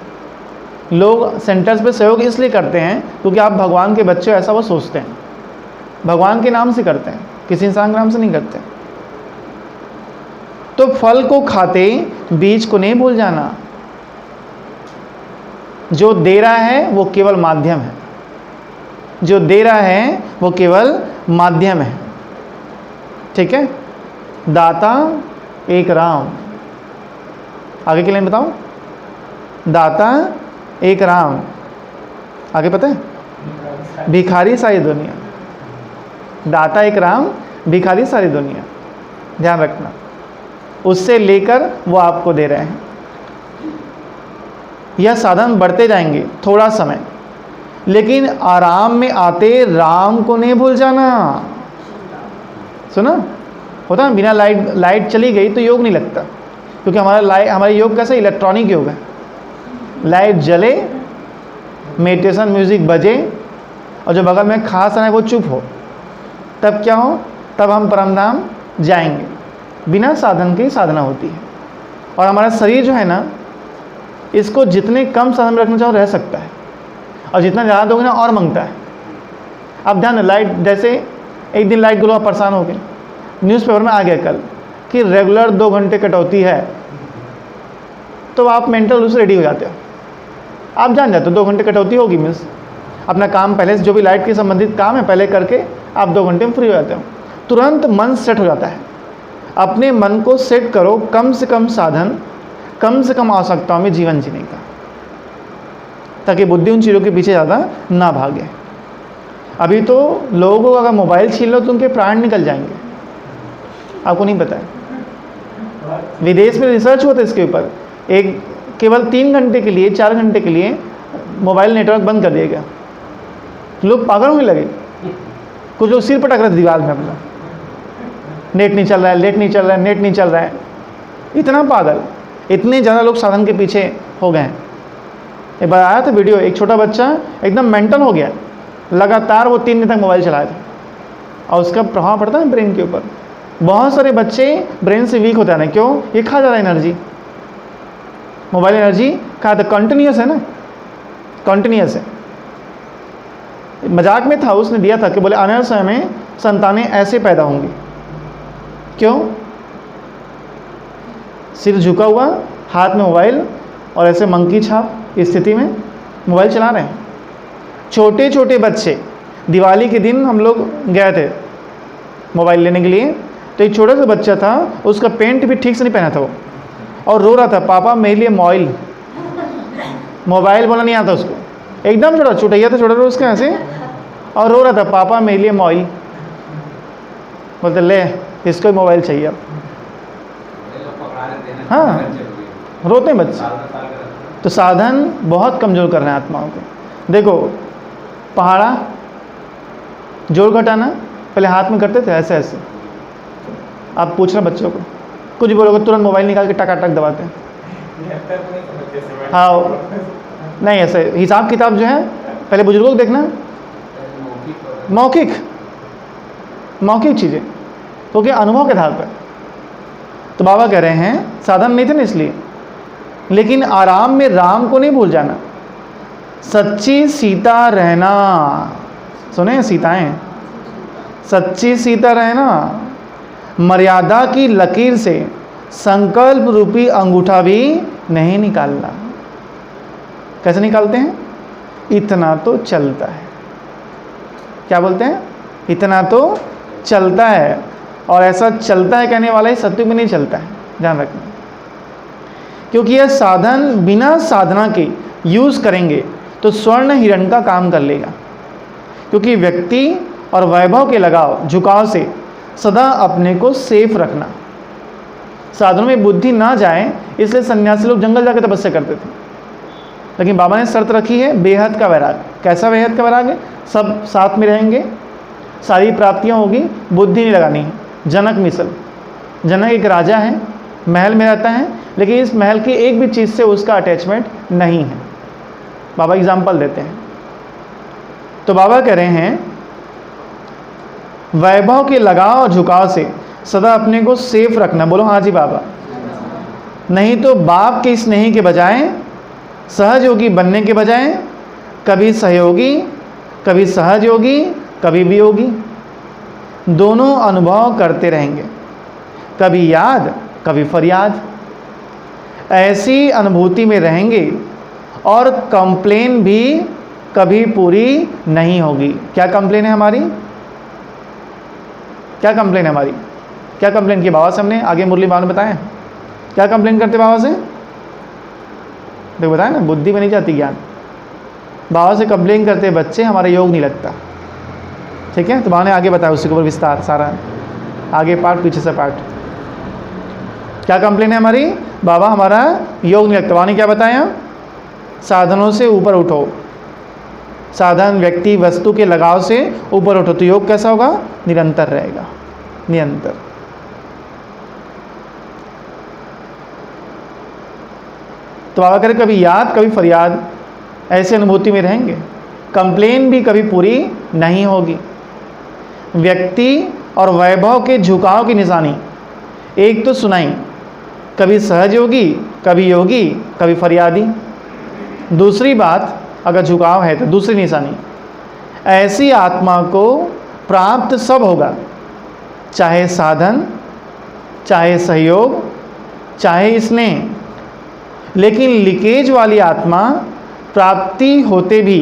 लोग सेंटर्स पे सहयोग इसलिए करते हैं क्योंकि आप भगवान के बच्चे, ऐसा वो सोचते हैं, भगवान के नाम से करते हैं, किसी इंसान के नाम से नहीं करते। तो फल को खाते बीज को नहीं भूल जाना। जो दे रहा है वो केवल माध्यम है, जो दे रहा है वो केवल माध्यम है। ठीक है, दाता एक राम। आगे के लाइन बताओ, दाता एक राम। आगे पता है, भिखारी सारी दुनिया। दाता एक राम, भिखारी सारी दुनिया, ध्यान रखना। उससे लेकर वो आपको दे रहे हैं। यह साधन बढ़ते जाएंगे थोड़ा समय, लेकिन आराम में आते राम को नहीं भूल जाना। सुना होता है, बिना लाइट चली गई तो योग नहीं लगता, क्योंकि हमारा योग कैसा इलेक्ट्रॉनिक योग है। लाइट जले, मेडिटेशन म्यूजिक बजे, और जो बगल में खास है वो चुप हो, तब क्या हो, तब हम परमधाम जाएंगे। बिना साधन के साधना होती है। और हमारा शरीर जो है ना, इसको जितने कम साधन में रखना चाहो रह सकता है, और जितना ज़्यादा दोगे ना और मांगता है। अब ध्यान, लाइट जैसे एक दिन लाइट गुलो परेशान हो गए, न्यूज़पेपर में आ गया कल कि रेगुलर 2 घंटे कटौती है, तो आप मेंटल रूप से रेडी हो जाते हो, आप जान जाते हो 2 घंटे कटौती होगी, मीन्स अपना काम पहले से जो भी लाइट के संबंधित काम है पहले करके आप 2 घंटे में फ्री हो जाते हो। तुरंत मन सेट हो जाता है। अपने मन को सेट करो, कम से कम साधन, कम से कम आवश्यकताओं में जीवन जीने का, ताकि बुद्धि उन चीज़ों के पीछे ज़्यादा ना भागे। अभी तो लोगों को अगर मोबाइल छीन लो तो उनके प्राण निकल जाएंगे, आपको नहीं पता है। विदेश में रिसर्च होता है इसके ऊपर, एक केवल 3 घंटे के लिए, 4 घंटे के लिए मोबाइल नेटवर्क बंद कर दिया गया, लोग पागल होने लगे। कुछ लोग सिर पटक रहे थे दीवार में अपना, नेट नहीं चल रहा है, नेट नहीं चल रहा है, नेट नहीं चल रहा है। इतना पागल, इतने ज़्यादा लोग साधन के पीछे हो गए हैं। एक बार आया था वीडियो, एक छोटा बच्चा एकदम मेंटल हो गया, लगातार वो 3 दिन तक मोबाइल चलाया था, और उसका प्रभाव पड़ता है ब्रेन के ऊपर। बहुत सारे बच्चे ब्रेन से वीक होते हैं। क्यों? ये खा जा रहा है एनर्जी, मोबाइल एनर्जी खा, तो कंटिन्यूस है ना, कंटिन्यूस है। मजाक में था, उसने दिया था कि बोले आने वाले समय में संतानें ऐसे पैदा होंगी। क्यों? सिर झुका हुआ, हाथ में मोबाइल, और ऐसे मंकी छाप स्थिति में मोबाइल चला रहे हैं। छोटे छोटे बच्चे, दिवाली के दिन हम लोग गए थे मोबाइल लेने के लिए, तो एक छोटा सा बच्चा था, उसका पेंट भी ठीक से नहीं पहना था वो, और रो रहा था, पापा मेरे लिए मोबाइल बोला नहीं आता उसको, एकदम छोटा छुटैया था, छोटा था उसका ऐसे, और रो रहा था, पापा मेरे लिए मोबाइल। बोलते ले इसको ही मोबाइल चाहिए अब। हाँ, रोते हैं बच्चे। तो साधन बहुत कमज़ोर कर रहे हैं आत्माओं को। देखो पहाड़ा जोड़ घटाना पहले हाथ में करते थे ऐसे ऐसे, आप पूछना बच्चों को, कुछ बोलोगे तुरंत मोबाइल निकाल के टकाटक दबाते हैं। हाँ नहीं, ऐसे हिसाब किताब जो है पहले बुजुर्गों को देखना, मौखिक चीज़ें, क्योंकि अनुभव के आधार पर। तो बाबा कह रहे हैं साधन नहीं थे ना इसलिए, लेकिन आराम में राम को नहीं भूल जाना, सच्ची सीता रहना। सुने सीताएं, सच्ची सीता रहना, मर्यादा की लकीर से संकल्प रूपी अंगूठा भी नहीं निकालना। कैसे निकालते हैं? इतना तो चलता है, क्या बोलते हैं? इतना तो चलता है। और ऐसा चलता है कहने वाला ही सत्युग में नहीं चलता है, ध्यान रखना, क्योंकि यह साधन बिना साधना के यूज़ करेंगे तो स्वर्ण हिरण का काम कर लेगा। क्योंकि व्यक्ति और वैभव के लगाव झुकाव से सदा अपने को सेफ रखना, साधनों में बुद्धि ना जाए, इसलिए सन्यासी लोग जंगल जाकर तपस्या करते थे। लेकिन बाबा ने शर्त रखी है बेहद का वैराग। कैसा बेहद का वैराग है? सब साथ में रहेंगे, सारी प्राप्तियां होगी, बुद्धि नहीं लगानी है। जनक मिसल, जनक एक राजा है, महल में रहता है, लेकिन इस महल की एक भी चीज़ से उसका अटैचमेंट नहीं है। बाबा एग्जाम्पल देते हैं। तो बाबा कह रहे हैं वैभव के लगाव और झुकाव से सदा अपने को सेफ रखना। बोलो हाँ जी बाबा। नहीं तो बाप के स्नेही के बजाय, सहजयोगी बनने के बजाय कभी सहयोगी, कभी सहजयोगी, कभी वियोगी, दोनों अनुभव करते रहेंगे, कभी याद कभी फरियाद। ऐसी अनुभूति में रहेंगे और कंप्लेन भी कभी पूरी नहीं होगी। क्या कंप्लेन है हमारी? क्या कंप्लेन है हमारी? क्या कंप्लेन की बाबा से हमने आगे मुरली बाबा ने बताया? क्या कंप्लेन करते बाबा से? देखो बताया ना, बुद्धि में नहीं जाती ज्ञान। बाबा से कंप्लेन करते बच्चे हमारा योग नहीं लगता। ठीक है, तो बाबा ने आगे बताया उसके ऊपर विस्तार सारा, आगे पार्ट पीछे से पार्ट। क्या कंप्लेन है हमारी? बाबा हमारा योग नहीं लगता। बाबा ने क्या बताया? साधनों से ऊपर उठो, साधन व्यक्ति वस्तु के लगाव से ऊपर उठो तो योग कैसा होगा? निरंतर रहेगा, निरंतर। तो बाबा करे कभी याद कभी फरियाद, ऐसे अनुभूति में रहेंगे, कंप्लेन भी कभी पूरी नहीं होगी। व्यक्ति और वैभव के झुकाव की निशानी एक तो सुनाई, कभी सहज योगी, कभी योगी, कभी फरियादी। दूसरी बात, अगर झुकाव है तो दूसरी निशानी, ऐसी आत्मा को प्राप्त सब होगा, चाहे साधन, चाहे सहयोग, चाहे स्नेह, लेकिन लीकेज वाली आत्मा प्राप्ति होते भी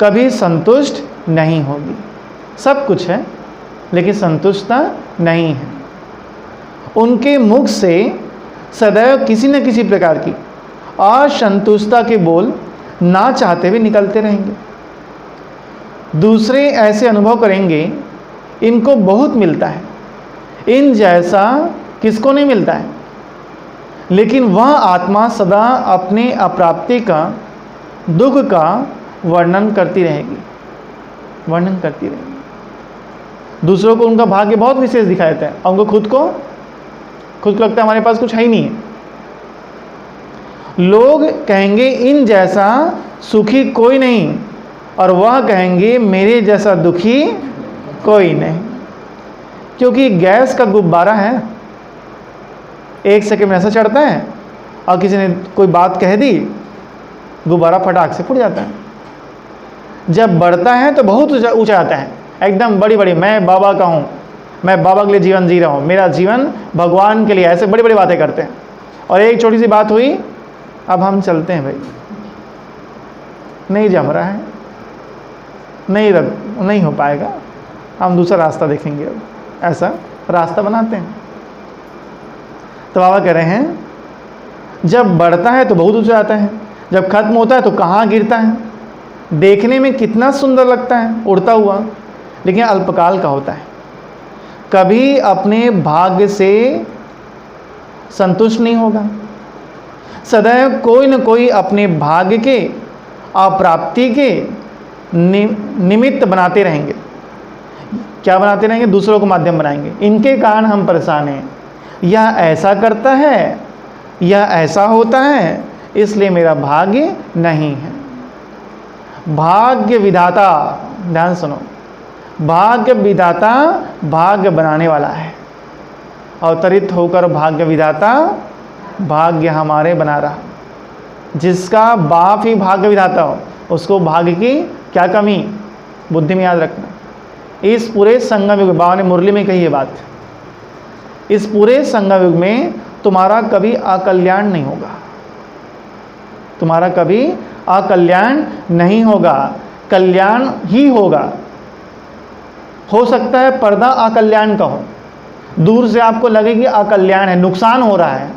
कभी संतुष्ट नहीं होगी। सब कुछ है लेकिन संतुष्टता नहीं है। उनके मुख से सदैव किसी न किसी प्रकार की असंतुष्टता के बोल ना चाहते हुए निकलते रहेंगे। दूसरे ऐसे अनुभव करेंगे इनको बहुत मिलता है, इन जैसा किसको नहीं मिलता है, लेकिन वह आत्मा सदा अपने अप्राप्ति का, दुख का वर्णन करती रहेगी, वर्णन करती रहेगी। दूसरों को उनका भाग्य बहुत विशेष दिखाई देता है, और उनको खुद को लगता है हमारे पास कुछ है ही नहीं है। लोग कहेंगे इन जैसा सुखी कोई नहीं, और वह कहेंगे मेरे जैसा दुखी कोई नहीं, क्योंकि गैस का गुब्बारा है, एक सेकंड में ऐसा चढ़ता है और किसी ने कोई बात कह दी, गुब्बारा फटाक से फूट जाता है। जब बढ़ता है तो बहुत ऊंचा आता है, एकदम बड़ी बड़ी, मैं बाबा का हूँ, मैं बाबा के लिए जीवन जी रहा हूँ, मेरा जीवन भगवान के लिए, ऐसे बड़ी बड़ी बातें करते हैं। और एक छोटी सी बात हुई, अब हम चलते हैं भाई, नहीं जम रहा है, नहीं हो पाएगा, हम दूसरा रास्ता देखेंगे अब, ऐसा रास्ता बनाते हैं। तो बाबा कह रहे हैं जब बढ़ता है तो बहुत ऊंचा आता है, जब खत्म होता है तो कहाँ गिरता है। देखने में कितना सुंदर लगता है उड़ता हुआ, लेकिन अल्पकाल का होता है। कभी अपने भाग्य से संतुष्ट नहीं होगा, सदैव कोई न कोई अपने भाग्य के अप्राप्ति के निमित्त बनाते रहेंगे। क्या बनाते रहेंगे? दूसरों को माध्यम बनाएंगे। इनके कारण हम परेशान हैं, यह ऐसा करता है, यह ऐसा होता है, इसलिए मेरा भाग्य नहीं है। भाग्य विधाता, ध्यान सुनो, भाग्य विधाता भाग्य बनाने वाला है। अवतरित होकर भाग्य विधाता भाग्य हमारे बना रहा। जिसका बाप ही भाग्य विधाता हो, उसको भाग्य की क्या कमी, बुद्धि में याद रखना। इस पूरे संगम युग, बाबा ने मुरली में कही ये बात, इस पूरे संगम युग में तुम्हारा कभी अकल्याण नहीं होगा, तुम्हारा कभी अकल्याण नहीं होगा, कल्याण ही होगा। हो सकता है पर्दा अकल्याण का हो, दूर से आपको लगे कि अकल्याण है, नुकसान हो रहा है,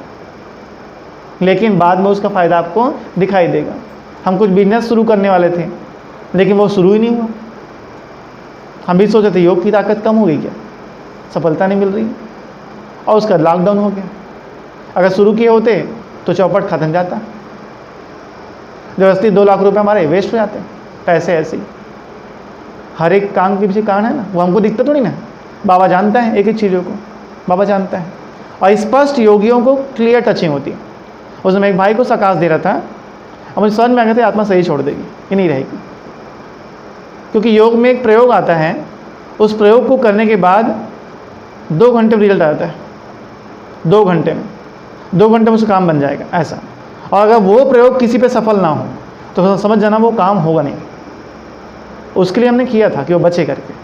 लेकिन बाद में उसका फ़ायदा आपको दिखाई देगा। हम कुछ बिजनेस शुरू करने वाले थे, लेकिन वो शुरू ही नहीं हुआ। हम भी सोचे थे योग की ताकत कम हो गई क्या, सफलता नहीं मिल रही, और उसका लॉकडाउन हो गया। अगर शुरू किए होते तो चौपट खत्म जाता। जबरदस्ती 2 लाख रुपए हमारे वेस्ट हो जाते, पैसे ऐसे ही। हर एक काम के पीछे कारण है ना, वो हमको दिखता थोड़ी ना। बाबा जानता है एक एक चीज़ों को, बाबा जानता है, और स्पष्ट योगियों को क्लियर टचिंग होती है। उसमें मैं एक भाई को सकाश दे रहा था, और मुझे समझ में आ गया था आत्मा सही छोड़ देगी, ये नहीं रहेगी। क्योंकि योग में एक प्रयोग आता है, उस प्रयोग को करने के बाद 2 घंटे में रिजल्ट आता है, 2 घंटे में उसका काम बन जाएगा ऐसा। और अगर वो प्रयोग किसी पे सफल ना हो तो समझ जाना वो काम होगा नहीं। उसके लिए हमने किया था कि वो बचे करके,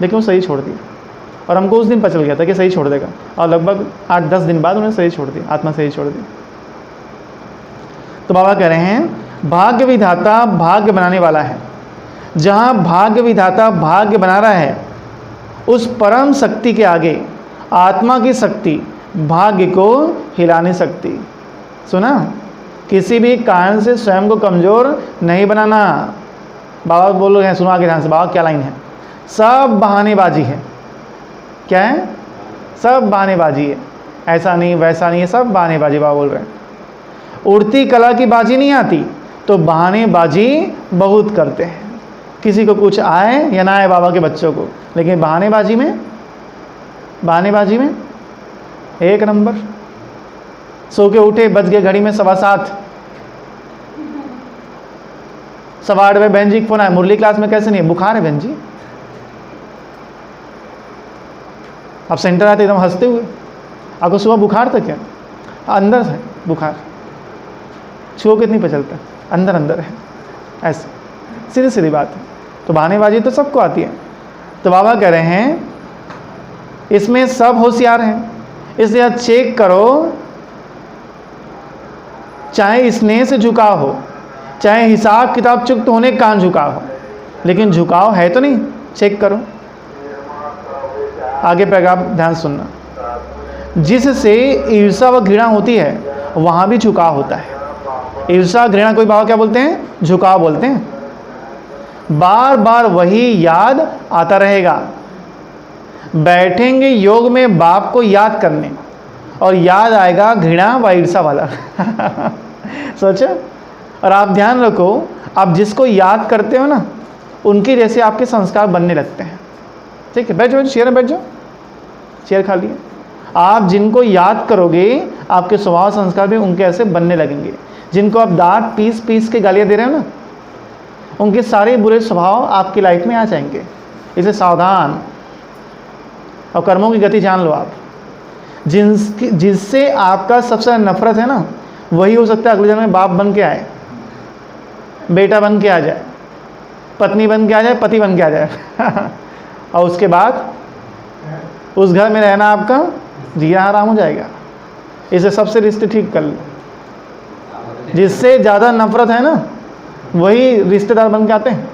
लेकिन वो सही छोड़ दिया, और हमको उस दिन पता चल गया था कि सही छोड़ देगा, और लगभग 8-10 दिन बाद उन्हें सही छोड़ दिया, आत्मा सही छोड़ दी। तो बाबा कह रहे हैं भाग्य विधाता भाग्य बनाने वाला है। जहाँ भाग्य विधाता भाग्य बना रहा है, उस परम शक्ति के आगे आत्मा की शक्ति भाग्य को हिला नहीं सकती। सुना, किसी भी कारण से स्वयं को कमज़ोर नहीं बनाना। बाबा बोल रहे हैं, सुनो आगे ध्यान से, बाबा क्या लाइन है, सब बहानेबाजी है। क्या है? सब बहानेबाजी है, ऐसा नहीं वैसा नहीं है, सब बहानेबाजी। बाबा बोल रहे हैं उड़ती कला की बाजी नहीं आती, तो बहानेबाजी बहुत करते हैं। किसी को कुछ आए या ना आए बाबा के बच्चों को, लेकिन बहानेबाजी में एक नंबर। सो के उठे, बज गए घड़ी में 7:15, 8:15 बहन जी फोन आया, मुरली क्लास में कैसे नहीं है, बुखार है बहन जी। अब सेंटर आते एकदम हंसते हुए, आपको सुबह बुखार था क्या? अंदर है बुखार, छुओ के नहीं पता चलता, अंदर है, ऐसे सीधी सीधी बात है। तो बहानेबाजी तो सबको आती है। तो बाबा कह रहे हैं इसमें सब होशियार हैं, इसलिए आप चेक करो, चाहे स्नेह से झुकाव हो, चाहे हिसाब किताब चुक्त होने के कारण झुकाव हो, लेकिन झुकाव है तो नहीं, चेक करो। आगे पैगाम ध्यान सुनना, जिससे ईर्षा व घृणा होती है वहाँ भी झुकाव होता है। ईर्षा घृणा कोई बाबा क्या बोलते हैं? झुकाव बोलते हैं। बार बार वही याद आता रहेगा। बैठेंगे योग में बाप को याद करने, और याद आएगा घृणा व ईर्षा वाला सोचो। और आप ध्यान रखो, आप जिसको याद करते हो ना, उनके जैसे आपके संस्कार बनने लगते हैं। ठीक है, बैठ जाओ, चेयर में बैठ जाओ, चेयर खाली है। आप जिनको याद करोगे, आपके स्वभाव संस्कार भी उनके ऐसे बनने लगेंगे। जिनको आप दांत पीस पीस के गालियाँ दे रहे हो ना, उनके सारे बुरे स्वभाव आपकी लाइफ में आ जाएंगे। इसलिए सावधान, और कर्मों की गति जान लो आप। जिससे आपका सबसे नफरत है ना, वही हो सकता है अगले जन्म में बाप बन के आए, बेटा बन के आ जाए, पत्नी बन के आ जाए, पति बन के आ जाए और उसके बाद उस घर में रहना आपका जीना हराम हो जाएगा। इसे सबसे रिश्ते ठीक कर लो। जिससे ज़्यादा नफरत है ना, वही रिश्तेदार बन के आते हैं।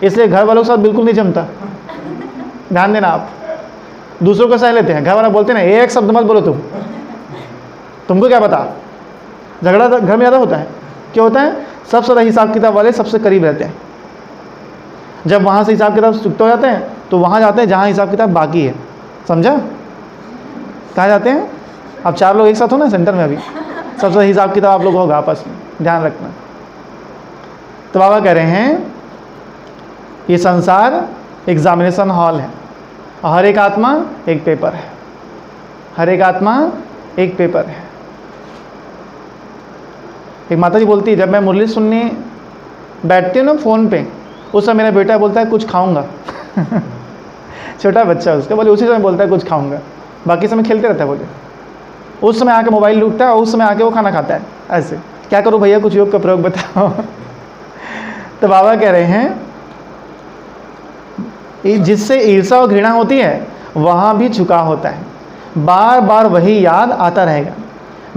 इसलिए घर वालों के साथ बिल्कुल नहीं जमता, ध्यान देना आप। दूसरों को सह लेते हैं। घर वाला बोलते हैं ना, एक शब्द मत बोलो तुमको क्या पता। झगड़ा घर में ज़्यादा होता है। क्या होता है, सबसे ज़्यादा हिसाब किताब वाले सबसे करीब रहते हैं। जब वहाँ से हिसाब किताब चुकते हो जाते हैं तो वहाँ जाते हैं जहाँ हिसाब किताब बाकी है। समझा? कहाँ जाते हैं? अब 4 लोग एक साथ हो ना सेंटर में, अभी सबसे हिसाब किताब आप लोग होगा आपस में, ध्यान रखना। तो बाबा कह रहे हैं ये संसार एग्जामिनेशन हॉल है और हर एक आत्मा एक पेपर है। हर एक आत्मा एक पेपर है। एक माता जी बोलती है, जब मैं मुरली सुनने बैठती हूँ ना फ़ोन पे, उस समय मेरा बेटा बोलता है कुछ खाऊंगा छोटा बच्चा उसका, बोले उसी समय बोलता है कुछ खाऊंगा, बाकी समय खेलते रहता है। बोले उस समय आके मोबाइल लूटता है और उस समय आके वो खाना खाता है। ऐसे क्या करूँ भैया, कुछ योग का प्रयोग बताओ तो बाबा कह रहे हैं जिससे ईर्ष्या और घृणा होती है वहाँ भी झुकाव होता है। बार बार वही याद आता रहेगा।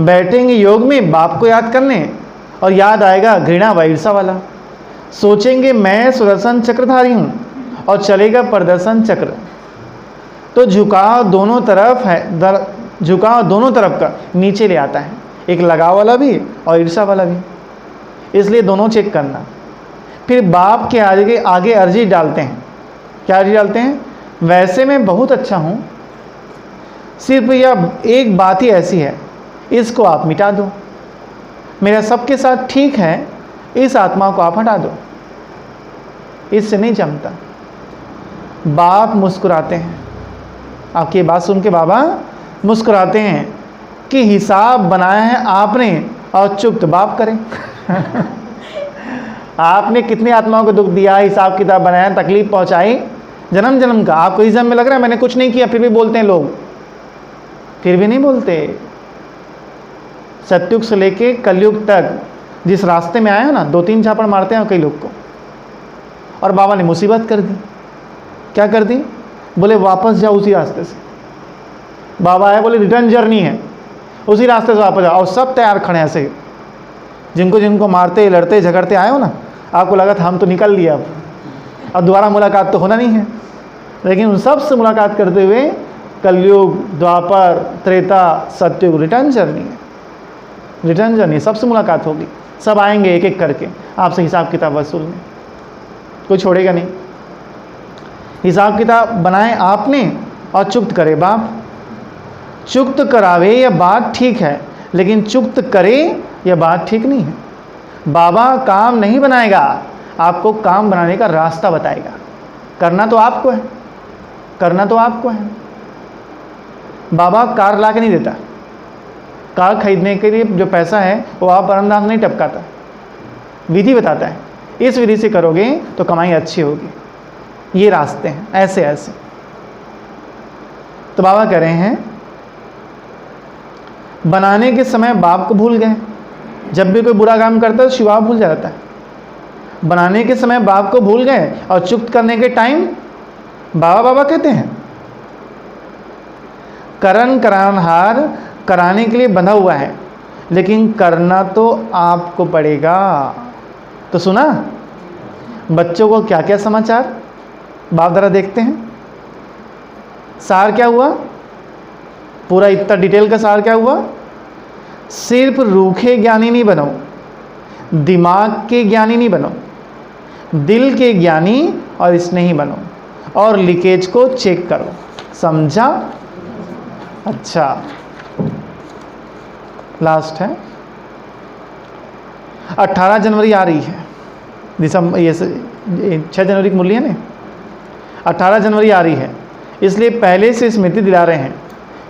बैठेंगे योग में बाप को याद करने और याद आएगा घृणा व ईर्ष्या वाला। सोचेंगे मैं सुदर्शन चक्रधारी हूँ और चलेगा प्रदर्शन चक्र। तो झुकाव दोनों तरफ है, झुकाव दोनों तरफ का नीचे ले आता है, एक लगाव वाला भी और ईर्ष्या वाला भी। इसलिए दोनों चेक करना। फिर बाप के आगे अर्जी डालते हैं। क्या अर्जी डालते हैं? वैसे मैं बहुत अच्छा हूँ, सिर्फ यह एक बात ही ऐसी है, इसको आप मिटा दो। मेरा सबके साथ ठीक है, इस आत्मा को आप हटा दो, इससे नहीं जमता। बाप मुस्कुराते हैं। आपकी बात सुन के बाबा मुस्कुराते हैं कि हिसाब बनाया है आपने और चुप्त बाप करें आपने कितनी आत्माओं को दुख दिया, हिसाब किताब बनाया, तकलीफ पहुंचाई जन्म जन्म का। आपको इस जन्म में लग रहा है मैंने कुछ नहीं किया, फिर भी बोलते हैं लोग, फिर भी नहीं बोलते। सत्युग से लेके कलयुग तक जिस रास्ते में आए हो ना, 2-3 झापड़ मारते हैं कई लोग को। और बाबा ने मुसीबत कर दी। क्या कर दी? बोले वापस जाओ उसी रास्ते से। बाबा है, बोले रिटर्न जर्नी है, उसी रास्ते से वापस जाओ। और सब तैयार खड़े ऐसे, जिनको मारते लड़ते झगड़ते आए हो ना, आपको लगा था हम तो निकल लिया, अब दोबारा मुलाकात तो होना नहीं है। लेकिन उन सब से मुलाकात करते हुए कलयुग, द्वापर, त्रेता, सतयुग, रिटर्न जर्नी है। रिटर्न जर्नी, सबसे मुलाकात होगी। सब आएंगे एक एक करके आपसे हिसाब किताब वसूलने, कोई छोड़ेगा नहीं। हिसाब किताब बनाए आपने और चुक्त करे बाप। चुक्त करावे यह बात ठीक है, लेकिन चुक्त करे यह बात ठीक नहीं है। बाबा काम नहीं बनाएगा, आपको काम बनाने का रास्ता बताएगा। करना तो आपको है, करना तो आपको है। बाबा कार ला के नहीं देता। कार खरीदने के लिए जो पैसा है वो आप परमदास नहीं टपकाता, विधि बताता है। इस विधि से करोगे तो कमाई अच्छी होगी। ये रास्ते हैं, ऐसे ऐसे। तो बाबा कह रहे हैं बनाने के समय बाप को भूल गए। जब भी कोई बुरा काम करता है तो शिव भूल जाता है। बनाने के समय बाप को भूल गए और चुक्त करने के टाइम बाबा बाबा कहते हैं। करण करानहार कराने के लिए बंधा हुआ है, लेकिन करना तो आपको पड़ेगा। तो सुना बच्चों को क्या क्या समाचार बाप जरा देखते हैं। सार क्या हुआ, पूरा इतना डिटेल का सार क्या हुआ? सिर्फ रूखे ज्ञानी नहीं बनो, दिमाग के ज्ञानी नहीं बनो, दिल के ज्ञानी और स्नेही बनो, और लीकेज को चेक करो। समझा? अच्छा, लास्ट है 18 जनवरी आ रही है। दिसंबर, ये 6 जनवरी की मुरली है ना, 18 जनवरी आ रही है, इसलिए पहले से स्मृति दिला रहे हैं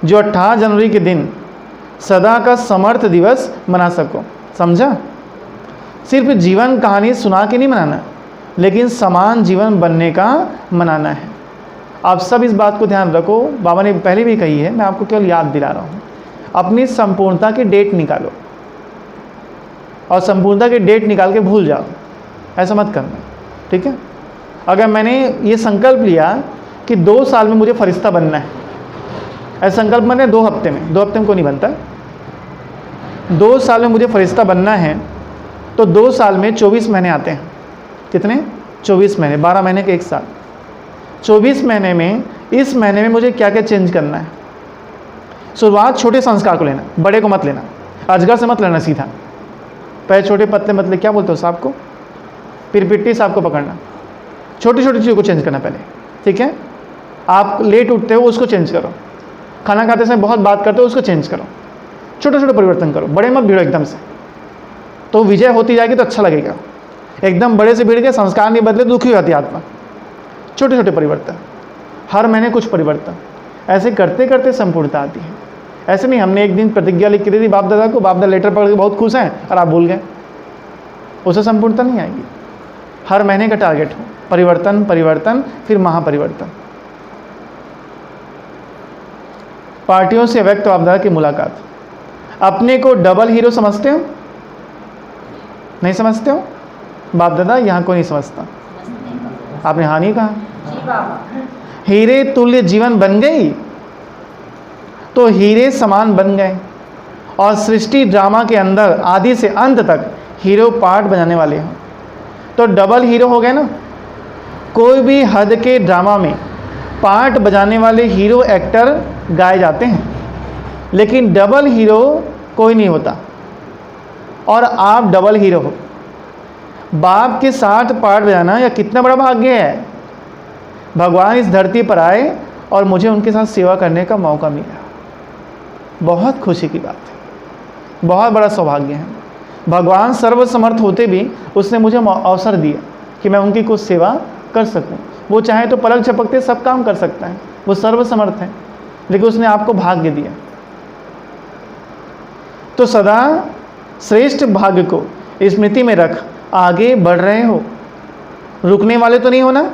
जो 18 जनवरी के दिन सदा का समर्थ दिवस मना सको। समझा? सिर्फ जीवन कहानी सुना के नहीं मनाना, लेकिन समान जीवन बनने का मनाना है। आप सब इस बात को ध्यान रखो। बाबा ने पहले भी कही है, मैं आपको केवल याद दिला रहा हूँ। अपनी संपूर्णता की डेट निकालो और संपूर्णता की डेट निकाल के भूल जाओ, ऐसा मत करना, ठीक है? अगर मैंने ये संकल्प लिया कि 2 साल में मुझे फरिश्ता बनना है, ऐसा संकल्प मैंने 2 हफ्ते में, 2 हफ्ते में को नहीं बनता। 2 साल में मुझे फरिश्ता बनना है, तो 2 साल में 24 महीने आते हैं। कितने? 24 महीने, 12 महीने के 1 साल। 24 महीने में इस महीने में मुझे क्या क्या चेंज करना है। शुरुआत छोटे संस्कार को लेना, बड़े को मत लेना, अजगर से मत लेना सीधा। पहले छोटे पतले मतले क्या बोलते हो सांप को, पिरपिट्टी सांप को पकड़ना। छोटी छोटी चीज़ों को चेंज करना पहले, ठीक है। आप लेट उठते हो उसको चेंज करो, खाना खाते समय बहुत बात करते हो उसको चेंज करो, छोटे छोटे परिवर्तन करो, बड़े मत भिड़ो एकदम से, तो विजय होती जाएगी तो अच्छा लगेगा। एकदम बड़े से भिड़ के संस्कार नहीं बदले तो दुखी हो जाती आत्मा। छोटे छोटे परिवर्तन, हर महीने कुछ परिवर्तन, ऐसे करते करते संपूर्णता आती है। ऐसे नहीं हमने एक दिन प्रतिज्ञा लिख के दे दी बाप दादा को, बाप दादा लेटर पढ़ के बहुत खुश हैं और आप भूल गए, उससे संपूर्णता नहीं आएगी। हर महीने का टारगेट हो, परिवर्तन परिवर्तन फिर महापरिवर्तन। पार्टियों से अव्यक्त बाप दादा की मुलाकात। अपने को डबल हीरो समझते हो, नहीं समझते हो? बाप दादा यहाँ को नहीं समझता। आपने हाँ नहीं कहा। हीरे तुल्य जीवन बन गई तो हीरे समान बन गए, और सृष्टि ड्रामा के अंदर आदि से अंत तक हीरो पार्ट बजाने वाले हो, तो डबल हीरो हो गए ना। कोई भी हद के ड्रामा में पार्ट बजाने वाले हीरो एक्टर गाए जाते हैं, लेकिन डबल हीरो कोई नहीं होता, और आप डबल हीरो हो। बाप के साथ पार्ट बजाना या कितना बड़ा भाग्य है। भगवान इस धरती पर आए और मुझे उनके साथ सेवा करने का मौका मिला, बहुत खुशी की बात है, बहुत बड़ा सौभाग्य है। भगवान सर्वसमर्थ होते भी उसने मुझे अवसर दिया कि मैं उनकी कुछ सेवा कर सकूं। वो चाहे तो पलक झपकते सब काम कर सकता है, वो सर्वसमर्थ है, लेकिन उसने आपको भाग्य दिया। तो सदा श्रेष्ठ भाग्य को स्मृति में रख आगे बढ़ रहे हो। रुकने वाले तो नहीं हो ना,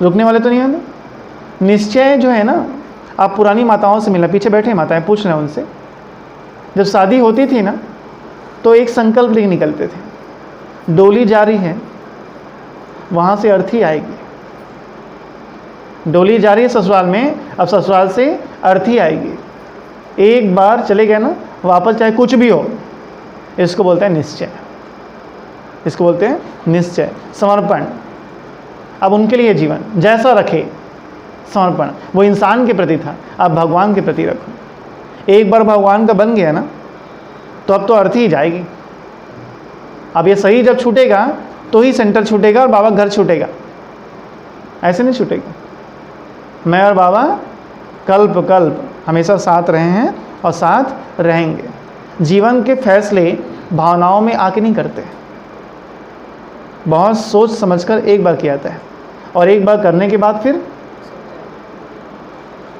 रुकने वाले तो नहीं हो ना। निश्चय जो है ना, आप पुरानी माताओं से मिलना, पीछे बैठे माताएं, पूछ रहे हैं उनसे, जब शादी होती थी ना तो एक संकल्प लेके निकलते थे, डोली जा रही है वहाँ से अर्थी आएगी। डोली जा रही है ससुराल में, अब ससुराल से अर्थी आएगी। एक बार चले गए ना वापस चाहे कुछ भी हो, इसको बोलते हैं निश्चय, इसको बोलते हैं निश्चय, समर्पण। अब उनके लिए जीवन जैसा रखे, समर्पण। वो इंसान के प्रति था, अब भगवान के प्रति रखो। एक बार भगवान का बन गया ना तो अब तो अर्थी ही जाएगी। अब ये सही जब छूटेगा तो ही सेंटर छूटेगा और बाबा घर छूटेगा, ऐसे नहीं छूटेगा। मैं और बाबा कल्प कल्प हमेशा साथ रहे हैं और साथ रहेंगे। जीवन के फैसले भावनाओं में आके नहीं करते, बहुत सोच समझकर एक बार किया जाता है, और एक बार करने के बाद फिर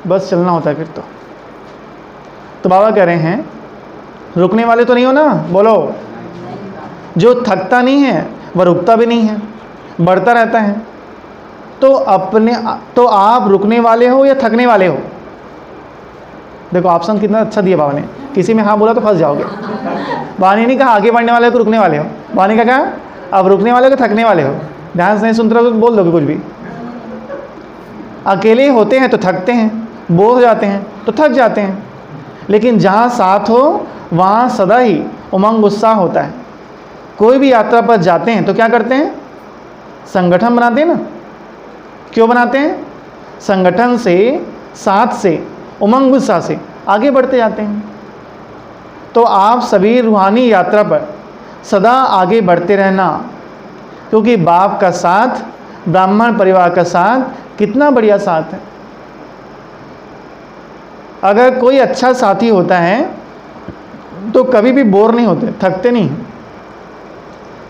बस चलना होता है फिर तो बाबा कह रहे हैं रुकने वाले तो नहीं हो ना, बोलो। जो थकता नहीं है वह रुकता भी नहीं है, बढ़ता रहता है। तो आप रुकने वाले हो या थकने वाले हो? देखो ऑप्शन कितना अच्छा दिया बाबा ने, किसी में हाँ बोला तो फंस जाओगे। बाबा ने नहीं कहा आगे बढ़ने वाले हो कि रुकने वाले हो, बाबा ने कहा अब रुकने वाले हो कि थकने वाले हो। ध्यान से नहीं सुनते रहो तो बोल दोगे कुछ भी। अकेले होते हैं तो थकते हैं, बोर हो जाते हैं तो थक जाते हैं, लेकिन जहाँ साथ हो वहाँ सदा ही उमंग उत्साह होता है। कोई भी यात्रा पर जाते हैं तो क्या करते हैं? संगठन बनाते हैं ना। क्यों बनाते हैं? संगठन से, साथ से, उमंग उत्साह से आगे बढ़ते जाते हैं। तो आप सभी रूहानी यात्रा पर सदा आगे बढ़ते रहना, क्योंकि बाप का साथ, ब्राह्मण परिवार का साथ कितना बढ़िया साथ है। अगर कोई अच्छा साथी होता है तो कभी भी बोर नहीं होते, थकते नहीं।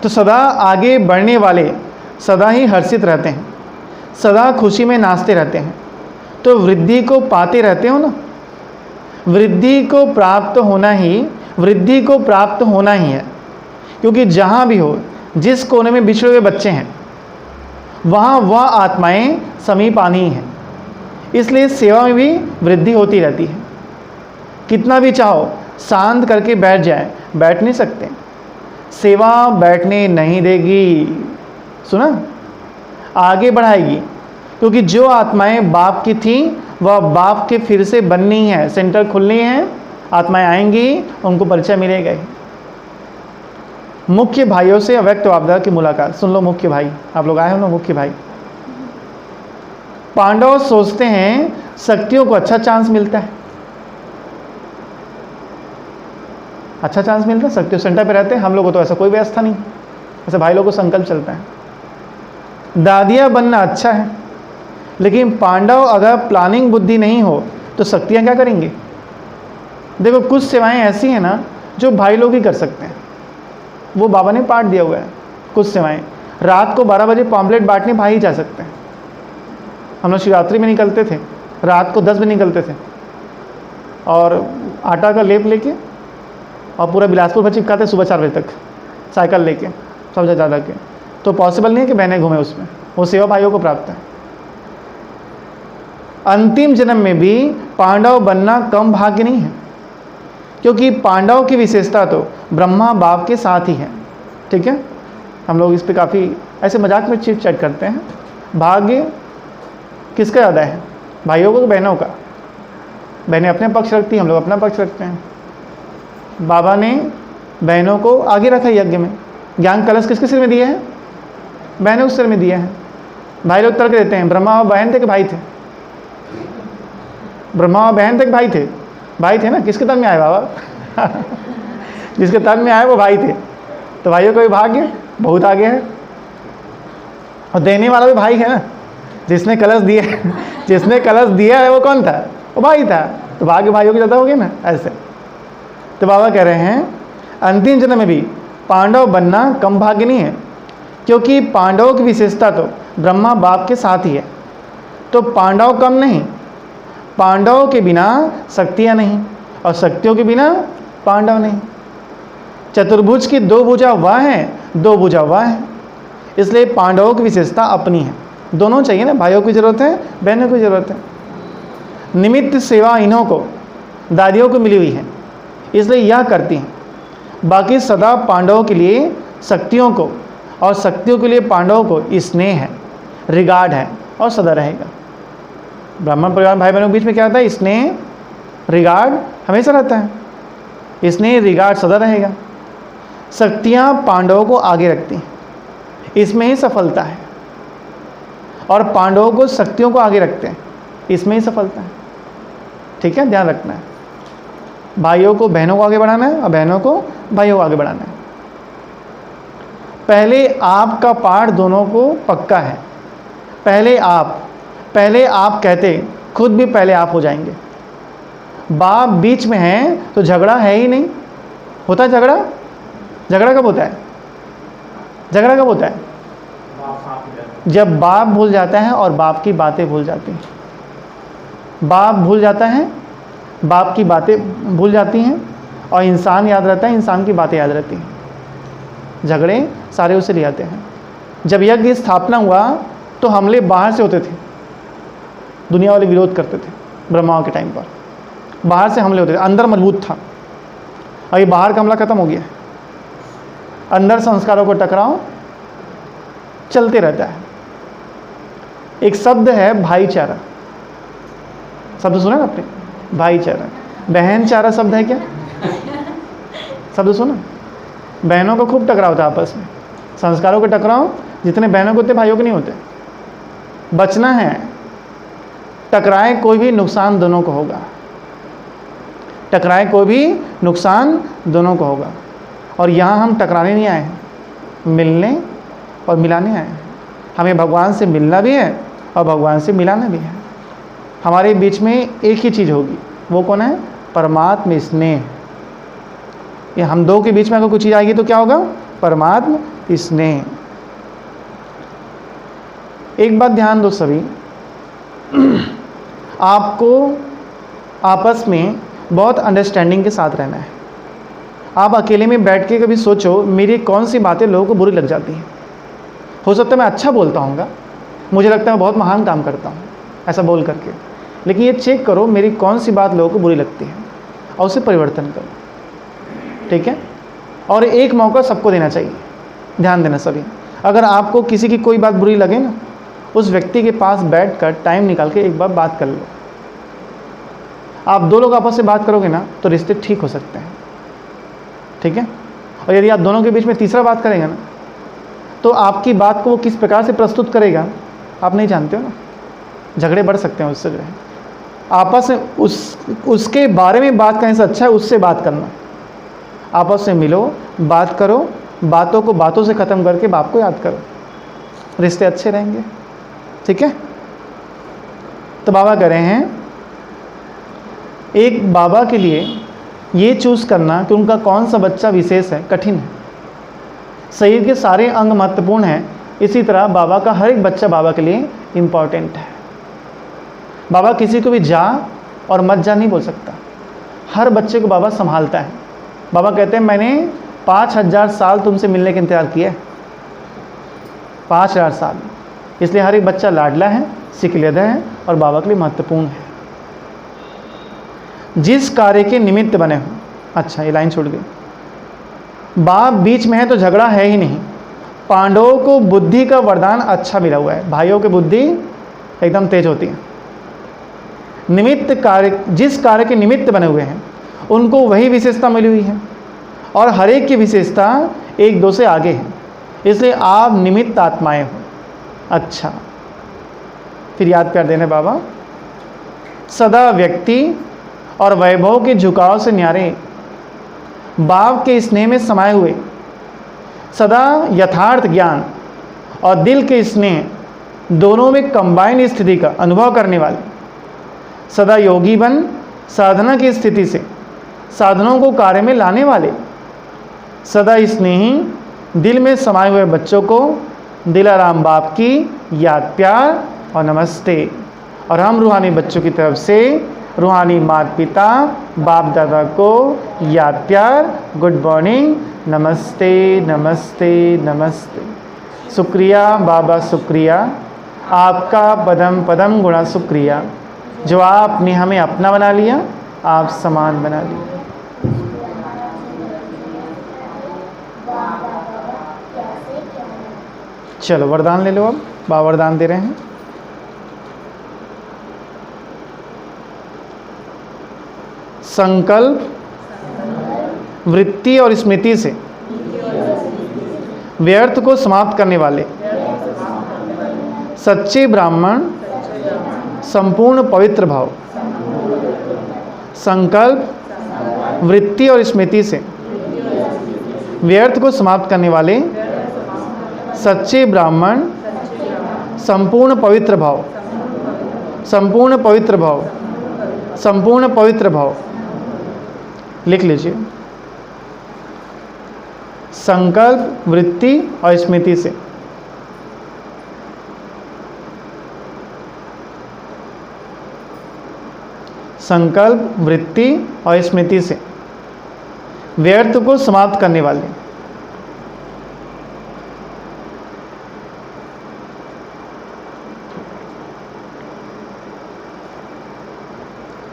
तो सदा आगे बढ़ने वाले सदा ही हर्षित रहते हैं, सदा खुशी में नाचते रहते हैं। तो वृद्धि को पाते रहते हो ना। वृद्धि को प्राप्त होना ही है, क्योंकि जहाँ भी हो, जिस कोने में बिछड़े हुए बच्चे हैं वहाँ वह आत्माएं समीप आनी ही हैं। इसलिए सेवा में भी वृद्धि होती रहती है। कितना भी चाहो शांत करके बैठ जाए, बैठ नहीं सकते। सेवा बैठने नहीं देगी, सुना, आगे बढ़ाएगी। क्योंकि जो आत्माएं बाप की थी वह बाप के फिर से बननी है, सेंटर खुलनी है, आत्माएं आएंगी, उनको परिचय मिलेगा ही। मुख्य भाइयों से अव्यक्त बाप दादा की मुलाकात। सुन लो मुख्य भाई, आप लोग आए हो ना, मुख्य भाई। पांडव सोचते हैं शक्तियों को अच्छा चांस मिलता है, अच्छा चांस मिलता है, शक्तियों सेंटर पे रहते हैं। हम लोगों को तो ऐसा कोई व्यवस्था नहीं, ऐसे भाई लोगों को संकल्प चलता है। दादिया बनना अच्छा है, लेकिन पांडव अगर प्लानिंग बुद्धि नहीं हो तो शक्तियाँ क्या करेंगे? देखो कुछ सेवाएं ऐसी हैं ना जो भाई लोग ही कर सकते हैं, वो बाबा ने पाठ दिया हुआ है। कुछ सेवाएं रात को 12 बजे पॉम्पलेट बांटने भाई ही जा सकते हैं। हम लोग शिवरात्रि में निकलते थे, रात को 10 बजे निकलते थे और आटा का लेप लेके और पूरा बिलासपुर भर चिपकाते सुबह 4 बजे तक साइकिल लेके सबसे ज़्यादा के। तो पॉसिबल नहीं है कि बहनें घूमें उसमें, वो सेवा भाइयों को प्राप्त है। अंतिम जन्म में भी पांडव बनना कम भाग्य नहीं है, क्योंकि पांडव की विशेषता तो ब्रह्मा बाप के साथ ही है। ठीक है, हम लोग इस पे काफ़ी ऐसे मजाक में चिट चैट करते हैं। भाग्य किसका ज़्यादा है, भाइयों को, बहनों का? बहनें अपने पक्ष रखती हैं, हम लोग अपना पक्ष रखते हैं। बाबा ने बहनों को आगे रखा यज्ञ में। ज्ञान कलश किसके सिर में दिया है? बहनों के सिर में दिया है। भाई लोग तर्क देते हैं ब्रह्मा और बहन थे कि भाई थे? ब्रह्मा और बहन थे कि भाई थे? भाई थे ना। किसके तन में आए बाबा? जिसके तन में आए वो भाई थे। तो भाइयों का भी भाग्य बहुत आगे है, और देने वाला भी भाई है ना। जिसने कलश दिया है वो कौन था? वो भाई था। तो भाग्य भाइयों की ज़्यादा होगी ना ऐसे। तो बाबा कह रहे हैं अंतिम जन्म में भी पांडव बनना कम भाग्य नहीं है, क्योंकि पांडवों की विशेषता तो ब्रह्मा बाप के साथ ही है। तो पांडव कम नहीं, पांडवों के बिना शक्तियाँ नहीं, और शक्तियों के बिना पांडव नहीं। चतुर्भुज की 2 भुजा वह है, 2 भुजा वह है। इसलिए पांडवों की विशेषता अपनी है। दोनों चाहिए ना, भाइयों की ज़रूरत है, बहनों की ज़रूरत है। निमित्त सेवा इन्हों को, दादियों को मिली हुई है, इसलिए यह करती हैं। बाकी सदा पांडवों के लिए शक्तियों को, और शक्तियों के लिए पांडवों को स्नेह है, रिगार्ड है, और सदा रहेगा। ब्राह्मण परिवार भाई बहनों के बीच में क्या होता है? स्नेह, रिगार्ड हमेशा रहता है। स्नेह, रिगार्ड सदा रहेगा। शक्तियाँ पांडवों को आगे रखती हैं, इसमें ही सफलता है। और पांडवों को शक्तियों को आगे रखते हैं, इसमें ही सफलता है। ठीक है, ध्यान रखना है। भाइयों को बहनों को आगे बढ़ाना है, और बहनों को भाइयों को आगे बढ़ाना है। पहले आपका पाठ दोनों को पक्का है। पहले आप कहते खुद भी पहले आप हो जाएंगे। बाप बीच में है तो झगड़ा है ही नहीं। होता है झगड़ा? झगड़ा कब होता है? झगड़ा कब होता है? जब बाप भूल जाता है और बाप की बातें भूल जाती हैं। बाप भूल जाता है, बाप की बातें भूल जाती हैं, और इंसान याद रहता है, इंसान की बातें याद रहती हैं। झगड़े सारे उसे ले आते हैं। जब यज्ञ की स्थापना हुआ तो हमले बाहर से होते थे, दुनिया वाले विरोध करते थे। ब्रह्माओं के टाइम पर बाहर से हमले होते थे, अंदर मजबूत था। अभी बाहर का हमला खत्म हो गया, अंदर संस्कारों को टकराव चलते रहता है। एक शब्द है भाईचारा, शब्द सुना ना आपने? भाईचारा। बहनचारा शब्द है क्या? शब्द सुना? बहनों का खूब टकराव होता है आपस में। संस्कारों के टकराव जितने बहनों के होते भाइयों के नहीं होते। बचना है, टकराए कोई भी नुकसान दोनों को होगा। टकराए कोई भी नुकसान दोनों को होगा। और यहाँ हम टकराने नहीं आए हैं, मिलने और मिलाने आए हैं। हमें भगवान से मिलना भी है और भगवान से मिलाना भी है। हमारे बीच में एक ही चीज़ होगी, वो कौन है? परमात्म स्नेह। ये हम दो के बीच में अगर कोई चीज़ आएगी तो क्या होगा? परमात्म स्नेह। एक बात ध्यान दो सभी, आपको आपस में बहुत अंडरस्टैंडिंग के साथ रहना है। आप अकेले में बैठ के कभी सोचो मेरी कौन सी बातें लोगों को बुरी लग जाती हैं। हो सकता है मैं अच्छा बोलता हूँगा, मुझे लगता है मैं बहुत महान काम करता हूँ ऐसा बोल करके, लेकिन ये चेक करो मेरी कौन सी बात लोगों को बुरी लगती है और उसे परिवर्तन करो। ठीक है? और एक मौका सबको देना चाहिए। ध्यान देना सभी, अगर आपको किसी की कोई बात बुरी लगे ना, उस व्यक्ति के पास बैठकर टाइम निकाल के एक बार बात कर लो। आप दो लोग आपस से बात करोगे ना तो रिश्ते ठीक हो सकते हैं। ठीक है? और यदि आप दोनों के बीच में तीसरा बात करेंगे ना, तो आपकी बात को वो किस प्रकार से प्रस्तुत करेगा आप नहीं जानते हो ना। झगड़े बढ़ सकते हैं उससे जो है। आपस में उसके बारे में बात करने से अच्छा है उससे बात करना। आपस में मिलो, बात करो, बातों को बातों से ख़त्म करके बाप को याद करो, रिश्ते अच्छे रहेंगे। ठीक है। तो बाबा कह रहे हैं, एक बाबा के लिए ये चूज़ करना कि उनका कौन सा बच्चा विशेष है कठिन है। शरीर के सारे अंग महत्वपूर्ण हैं, इसी तरह बाबा का हर एक बच्चा बाबा के लिए इम्पॉर्टेंट है। बाबा किसी को भी जा और मत जा नहीं बोल सकता, हर बच्चे को बाबा संभालता है। बाबा कहते हैं मैंने 5000 साल तुमसे मिलने का इंतज़ार किया है, 5000 साल। इसलिए हर एक बच्चा लाडला है, सिकलेदा है और बाबा के लिए महत्वपूर्ण है। जिस कार्य के निमित्त बने हो। अच्छा, ये लाइन छूट गई। बाप बीच में है तो झगड़ा है ही नहीं। पांडवों को बुद्धि का वरदान अच्छा मिला हुआ है, भाइयों की बुद्धि एकदम तेज होती है। निमित्त कार्य, जिस कार्य के निमित्त बने हुए हैं उनको वही विशेषता मिली हुई है और हर एक की विशेषता एक दो से आगे है, इसलिए आप निमित्त आत्माएं हो। अच्छा, फिर याद कर देने बाबा, सदा व्यक्ति और वैभव के झुकाव से न्यारे बाप के स्नेह में समाये हुए, सदा यथार्थ ज्ञान और दिल के स्नेह दोनों में कंबाइन स्थिति का अनुभव करने वाले, सदा योगी बन साधना की स्थिति से साधनों को कार्य में लाने वाले, सदा स्नेही दिल में समाये हुए बच्चों को दिलाराम बाप की याद, प्यार और नमस्ते। और हम रूहानी बच्चों की तरफ से रूहानी माता पिता बाप दादा को याद, प्यार, गुड मॉर्निंग, नमस्ते नमस्ते नमस्ते। शुक्रिया बाबा, शुक्रिया आपका पदम पदम गुणा शुक्रिया, जो आपने हमें अपना बना लिया, आप समान बना लिया। चलो वरदान ले लो। अब बाबा वरदान दे रहे हैं। संकल्प, वृत्ति और स्मृति से व्यर्थ को समाप्त करने वाले सच्चे ब्राह्मण संपूर्ण पवित्र भाव। संकल्प, वृत्ति और स्मृति से व्यर्थ को समाप्त करने वाले सच्चे ब्राह्मण संपूर्ण पवित्र भाव, संपूर्ण पवित्र भाव, संपूर्ण पवित्र भाव। लिख लीजिए। संकल्प, वृत्ति और स्मृति से संकल्प, वृत्ति और स्मृति से व्यर्थ को समाप्त करने वाले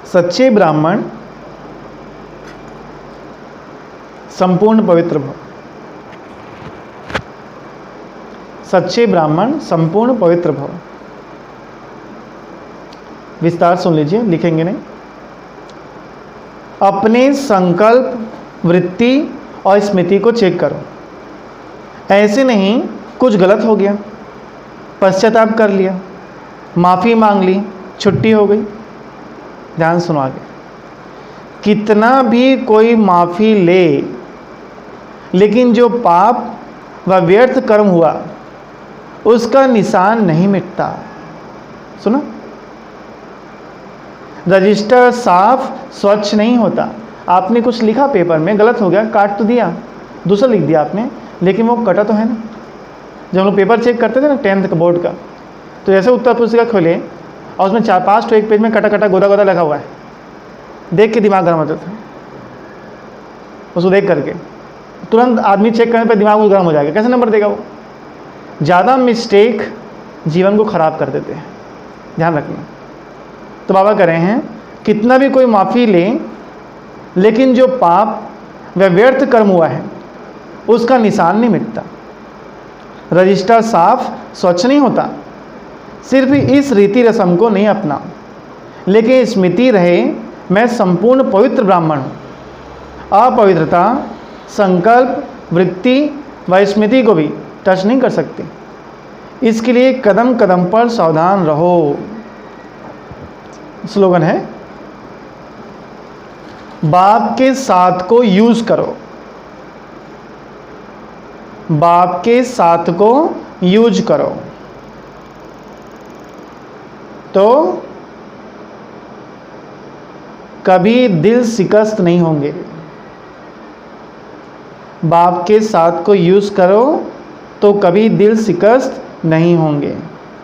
सच्चे ब्राह्मण संपूर्ण पवित्र भाव। सच्चे ब्राह्मण संपूर्ण पवित्र भाव। विस्तार सुन लीजिए, लिखेंगे नहीं। अपने संकल्प, वृत्ति और स्मृति को चेक करो। ऐसे नहीं कुछ गलत हो गया, पश्चाताप कर लिया, माफ़ी मांग ली, छुट्टी हो गई। ध्यान सुनो आगे। कितना भी कोई माफ़ी ले, लेकिन जो पाप व व्यर्थ कर्म हुआ उसका निशान नहीं मिटता। सुनो, रजिस्टर साफ स्वच्छ नहीं होता। आपने कुछ लिखा पेपर में, गलत हो गया, काट तो दिया, दूसरा लिख दिया आपने, लेकिन वो कटा तो है ना। जब हम लोग पेपर चेक करते थे ना 10th का बोर्ड का, तो जैसे उत्तर पुस्तिका खोले और उसमें 4-5 तो एक पेज में कटा कटा गोदा गोदा लगा हुआ है, देख के दिमाग गर्म होता था। उसको देख करके तुरंत आदमी चेक करने पर दिमाग गर्म हो जाएगा, कैसे नंबर देगा वो। ज़्यादा मिस्टेक जीवन को ख़राब कर देते हैं, ध्यान रखना। तो बाबा कह रहे हैं, कितना भी कोई माफ़ी ले, लेकिन जो पाप व व्यर्थ कर्म हुआ है उसका निशान नहीं मिटता। रजिस्टर साफ स्वच्छ नहीं होता। सिर्फ इस रीति रस्म को नहीं अपना, लेकिन स्मृति रहे मैं संपूर्ण पवित्र ब्राह्मण हूँ। अपवित्रता संकल्प, वृत्ति व स्मृति को भी टच नहीं कर सकती। इसके लिए कदम कदम पर सावधान रहो। स्लोगन है, बाप के साथ को यूज करो, बाप के साथ को यूज करो तो कभी दिल शिकस्त नहीं होंगे। बाप के साथ को यूज करो तो कभी दिल शिकस्त नहीं होंगे।